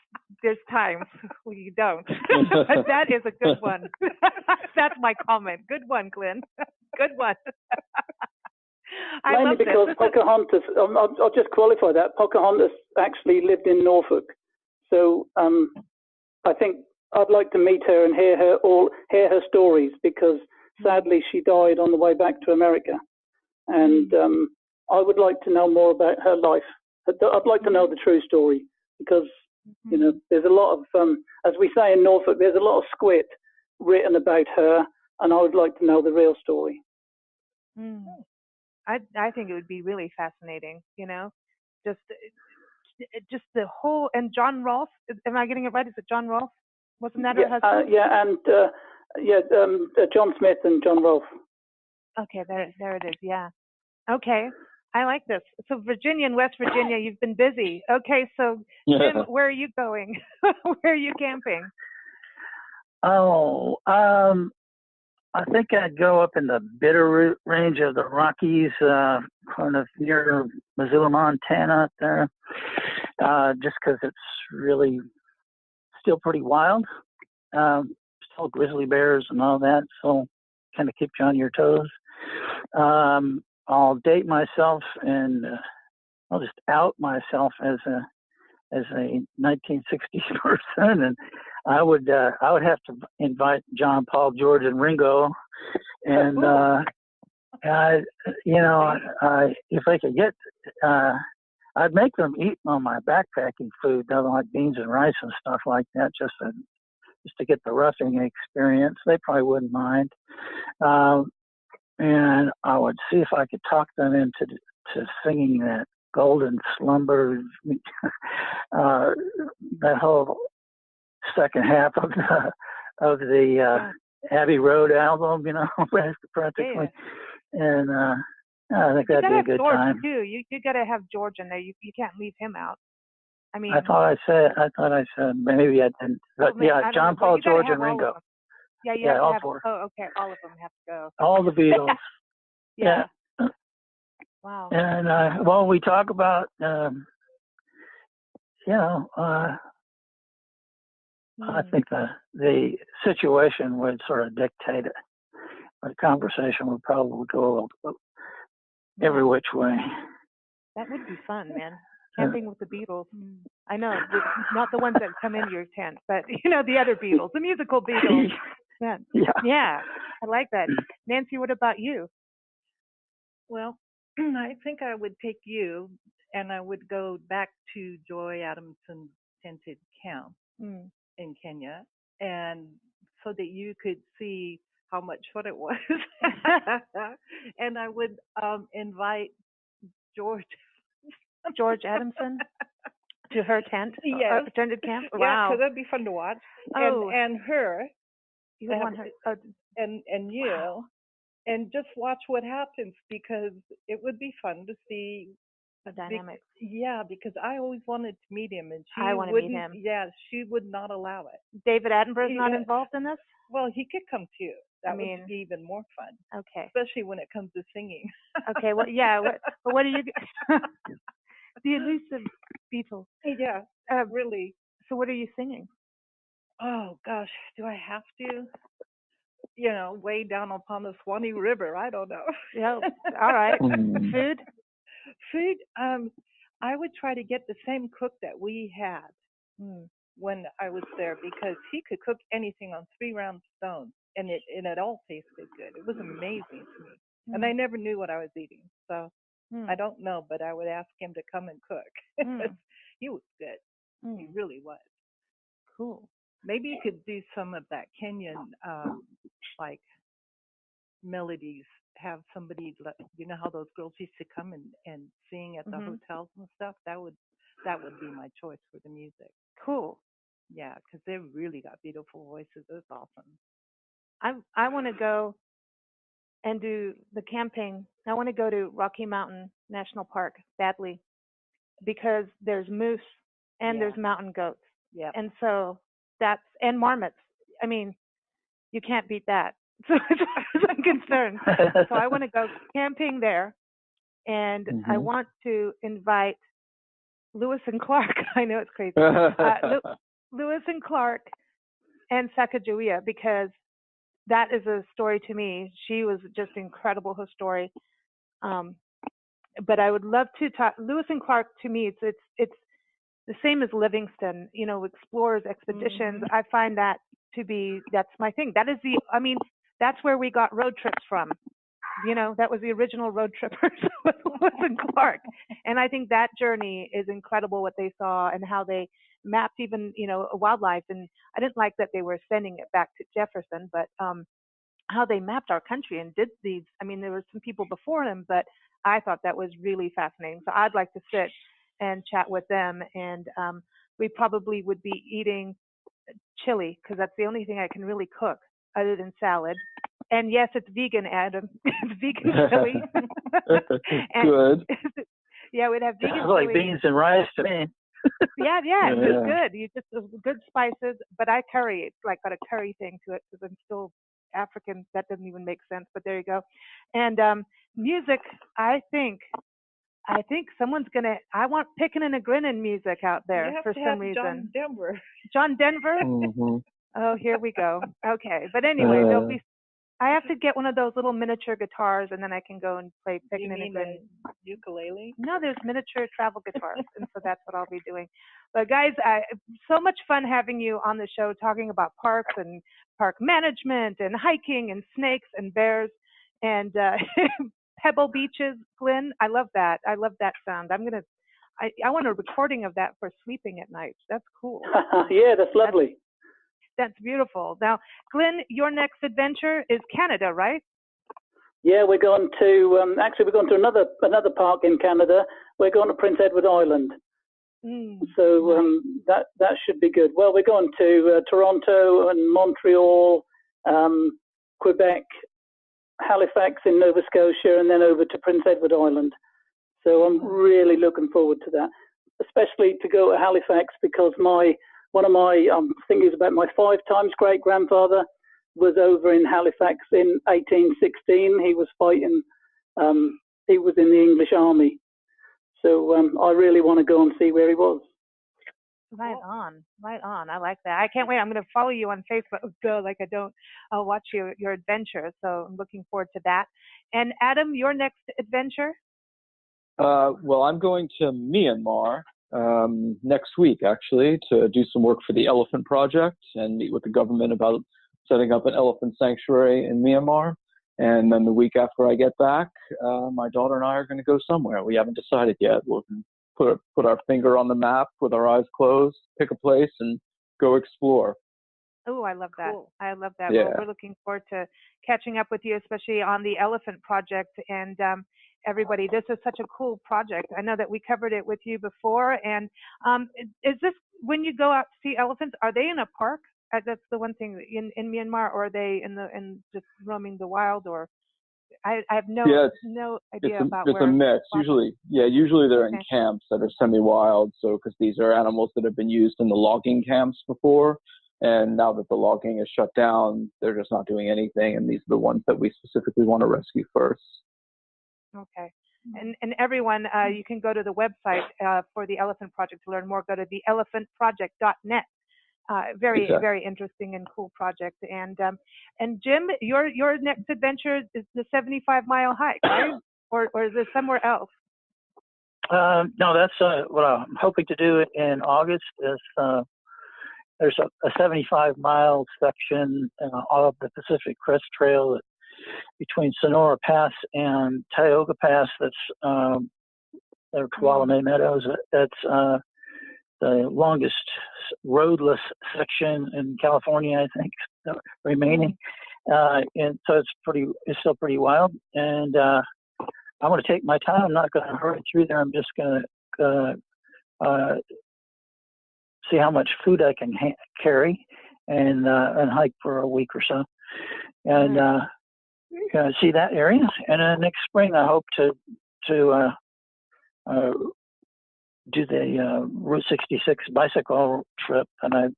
there's times when you don't. But that is a good one. That's my comment. Good one, Glynn. Good one. Mainly because Pocahontas, I'll just qualify that. Pocahontas actually lived in Norfolk. So I think I'd like to meet her and hear her stories, because sadly she died on the way back to America. And I would like to know more about her life. I'd like to know the true story, because, there's a lot of, as we say in Norfolk, there's a lot of squit written about her, and I would like to know the real story. I think it would be really fascinating, just the whole, and John Rolfe, am I getting it right? Is it John Rolfe? Wasn't that her husband? John Smith and John Rolfe. Okay, there it is, yeah. Okay, I like this. So Virginia and West Virginia, you've been busy. Okay, so Tim, where are you going? Where are you camping? I think I'd go up in the Bitterroot range of the Rockies, kind of near Missoula, Montana, up there, just because it's really still pretty wild. Still grizzly bears and all that. So kind of keeps you on your toes. I'll date myself and I'll just out myself as a 1960s person, and I would have to invite John, Paul, George, and Ringo, and if I could get, I'd make them eat on my backpacking food, like beans and rice and stuff like that, just to get the roughing experience. They probably wouldn't mind. And I would see if I could talk them into singing that Golden Slumber, that whole second half of the Abbey Road album, practically. Yeah. And I think that'd be a good George time. Too. You got to have George in there. You can't leave him out. I mean, I thought I said maybe I didn't. But John, Paul, George, and Ringo. Yeah, all have, four. Oh, okay, all of them have to go. All the Beatles. Yeah. Wow. And we talk about, I think the situation would sort of dictate it. The conversation would probably go every which way. That would be fun, man. Camping with the Beatles. I know, not the ones that come into your tent, but the other Beatles, the musical Beatles. Yeah, I like that. Nancy, what about you? Well, I think I would take you, and I would go back to Joy Adamson's tented camp in Kenya, and so that you could see how much fun it was. And I would invite George Adamson to her tent? Yes. Tented camp? Yeah, Wow. because that'd be fun to watch. Oh. And her. You would want her. And you. Wow. And just watch what happens, because it would be fun to see the dynamics. Yeah, because I always wanted to meet him, and I want to meet him. Yeah, she would not allow it. David Attenborough's not involved in this? Well, he could come too. That would be even more fun. Okay. Especially when it comes to singing. Okay. Well, yeah. But what do you? The elusive Beatles. Yeah. Really. So what are you singing? Oh gosh, do I have to? Way down upon the Swanee River. I don't know. Yeah. All right. Food. I would try to get the same cook that we had when I was there, because he could cook anything on 3 round stones, and it all tasted good. It was amazing to me, and I never knew what I was eating. So I don't know, but I would ask him to come and cook. He was good. He really was. Cool. Maybe you could do some of that Kenyan like melodies. Have somebody, how those girls used to come and sing at the hotels and stuff. That would be my choice for the music. Cool. Yeah, because they really got beautiful voices. It's awesome. I want to go and do the camping. I want to go to Rocky Mountain National Park badly, because there's moose and there's mountain goats. Yeah. And so and marmots. I mean, you can't beat that. So as far as I'm concerned. So I want to go camping there, and I want to invite Lewis and Clark. I know it's crazy. Lewis and Clark and Sacagawea, because that is a story to me. She was just incredible, her story. But I would love to talk. Lewis and Clark, to me, it's the same as Livingston. Explorers, expeditions. I find that to be, that's my thing. That is that's where we got road trips from. That was the original road trippers with Lewis and Clark. And I think that journey is incredible, what they saw and how they mapped even, wildlife. And I didn't like that they were sending it back to Jefferson, but how they mapped our country and did these. There were some people before them, but I thought that was really fascinating. So I'd like to sit and chat with them. And we probably would be eating chili, because that's the only thing I can really cook other than salad. And yes, it's vegan, Adam. It's vegan chili. Good. Yeah, we'd have vegan chili. Like beans and rice to me. Yeah, it's good. You just good spices, but I curry. It's like got a curry thing to it, because I'm still African. That doesn't even make sense, but there you go. And music, I think someone's I want picking and a grinning music out there for some reason. John Denver. John Denver? Mm-hmm. Oh, here we go. Okay. But anyway, there'll be I have to get one of those little miniature guitars, and then I can go and play You picnic mean and a ukulele? no, there's miniature travel guitars, and so that's what I'll be doing. But guys, so much fun having you on the show, talking about parks and park management and hiking and snakes and bears and pebble beaches. Glynn, I love that. I love that sound. I want a recording of that for sleeping at night. That's cool. Yeah, that's lovely. That's beautiful. Now, Glynn, your next adventure is Canada, right? Yeah, we're going to we're going to another park in Canada. We're going to Prince Edward Island. So that should be good. Well, we're going to Toronto and Montreal, Quebec, Halifax in Nova Scotia, and then over to Prince Edward Island. So I'm really looking forward to that, especially to go to Halifax because one of my things about my 5 times great grandfather was over in Halifax in 1816. He was fighting. He was in the English Army. So I really want to go and see where he was. Right on. I like that. I can't wait. I'm going to follow you on Facebook. Like I don't. I'll watch your adventure. So I'm looking forward to that. And Adam, your next adventure? Well, I'm going to Myanmar next week, actually, to do some work for the Elephant Project and meet with the government about setting up an elephant sanctuary in Myanmar. And then the week after I get back, my daughter and I are going to go somewhere. We haven't decided yet. We'll put our finger on the map with our eyes closed, pick a place, and go explore. Oh, I love that. Cool. I love that. Yeah. Well, we're looking forward to catching up with you, especially on the Elephant Project. And everybody, this is such a cool project. I know that we covered it with you before. And is this, when you go out to see elephants, are they in a park? That's the one thing in Myanmar, or are they in just roaming the wild? Or I have no idea about where. It's a mix. Usually they're in camps that are semi-wild. So because these are animals that have been used in the logging camps before, and now that the logging is shut down, they're just not doing anything. And these are the ones that we specifically want to rescue first. Okay. And everyone, you can go to the website for the Elephant Project to learn more. Go to theelephantproject.net. Very interesting and cool project. And Jim, your next adventure is the 75-mile hike, right? or is it somewhere else? No, that's what I'm hoping to do in August. Is there's a 75-mile section of the Pacific Crest Trail between Sonora Pass and Tioga Pass. That's or Tuolumne Meadows. That's the longest roadless section in California, I think, remaining. And so it's still pretty wild. And I'm going to take my time. I'm not going to hurry through there. I'm just going to see how much food I can carry and hike for a week or so. And see that area. And then next spring, I hope to do the Route 66 bicycle trip, and I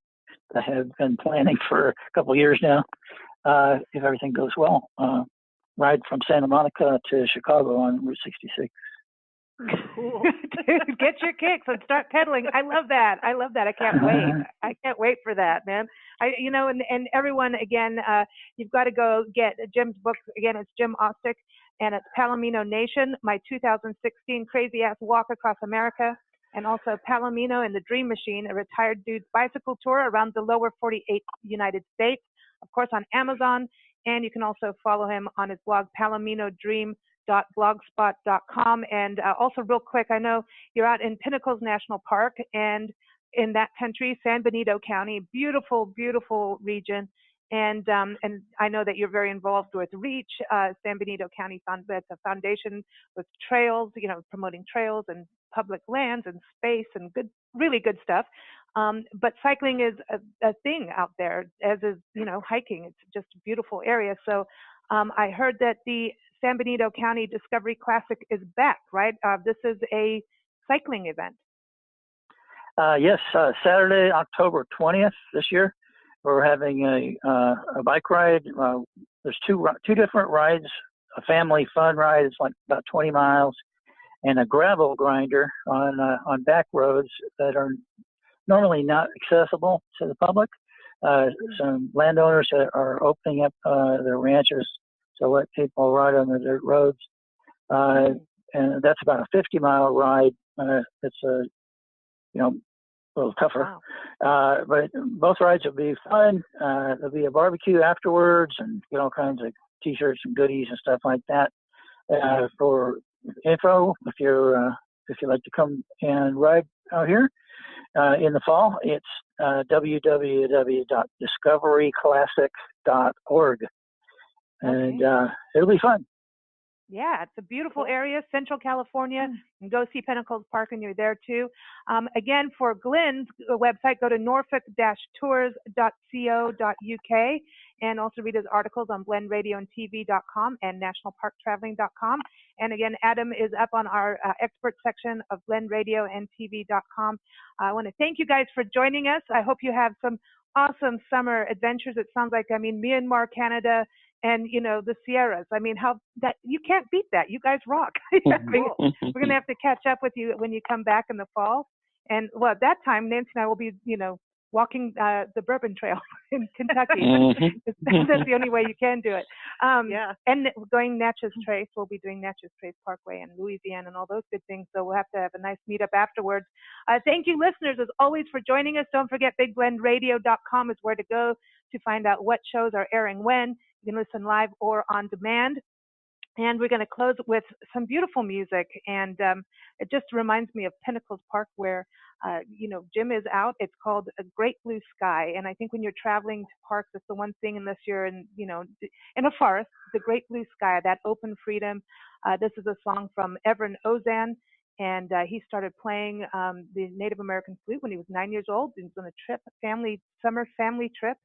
have been planning for a couple of years now. If everything goes well, ride from Santa Monica to Chicago on Route 66. Cool. Dude, get your kicks and start pedaling. I love that. I can't wait. I can't wait for that, man. And everyone, again, you've got to go get Jim's book. Again, it's Jim Ostdick, and it's Palomino Nation, my 2016 crazy ass walk across America. And also Palomino and the Dream Machine, a retired dude's bicycle tour around the lower 48 United States, of course, on Amazon. And you can also follow him on his blog, palominodream.blogspot.com. And also real quick, I know you're out in Pinnacles National Park and in that country, San Benito County, beautiful, beautiful region. And I know that you're very involved with REACH, San Benito County that's a foundation with trails, promoting trails and public lands and space and really good stuff. But cycling is a thing out there, as is, hiking. It's just a beautiful area. So I heard that the San Benito County Discovery Classic is back, right? This is a cycling event. Yes, Saturday, October 20th this year. We're having a bike ride. There's two different rides. A family fun ride. It's like about 20 miles, and a gravel grinder on back roads that are normally not accessible to the public. Some landowners are opening up their ranches to let people ride on the dirt roads. And that's about a 50-mile ride. It's a little tougher. Wow. But both rides will be fun. There'll be a barbecue afterwards and get all kinds of T-shirts and goodies and stuff like that. For info, if you'd like to come and ride out here in the fall, it's www.discoveryclassic.org. And it'll be fun. Yeah, it's a beautiful area, Central California. And go see Pinnacles Park, and you're there too. Again, for Glynn's website, go to norfolk-tours.co.uk, and also read his articles on blendradioandtv.com and nationalparktraveling.com. And again, Adam is up on our expert section of blendradioandtv.com. I want to thank you guys for joining us. I hope you have some awesome summer adventures. It sounds like, Myanmar, Canada, and the Sierras. How that you can't beat that. You guys rock. We're gonna have to catch up with you when you come back in the fall. And well, at that time, Nancy and I will be, walking the Bourbon Trail in Kentucky. That's the only way you can do it. And going Natchez Trace. We'll be doing Natchez Trace Parkway in Louisiana and all those good things. So we'll have to have a nice meetup afterwards. Thank you, listeners, as always, for joining us. Don't forget, bigblendradio.com is where to go to find out what shows are airing when. You can listen live or on demand. And we're going to close with some beautiful music. And it just reminds me of Pinnacles Park, where, Jim is out. It's called A Great Blue Sky. And I think when you're traveling to parks, it's the one thing, unless you're in a forest, the great blue sky, that open freedom. This is a song from Evren Ozan. And he started playing the Native American flute when he was 9 years old. He was on a trip, summer family trip.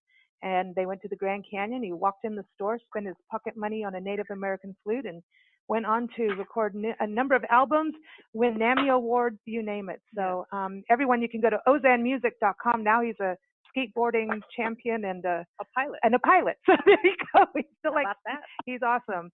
And they went to the Grand Canyon. He walked in the store, spent his pocket money on a Native American flute, and went on to record a number of albums, win NAMI awards, you name it. So everyone, you can go to ozanmusic.com. Now he's a skateboarding champion and a pilot. So there you go. He's still like that. He's awesome.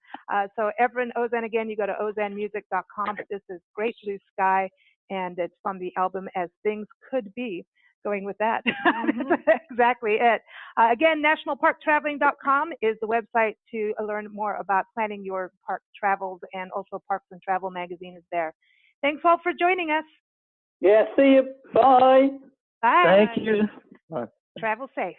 So Evren Ozan, again, you go to ozanmusic.com. But this is Great Blue Sky, and it's from the album As Things Could Be. Going with that. That's exactly it. Again, nationalparktraveling.com is the website to learn more about planning your park travels, and also Parks and Travel magazine is there. Thanks all for joining us. Yeah, see you. Bye. Bye. Thank you. Bye. Travel safe.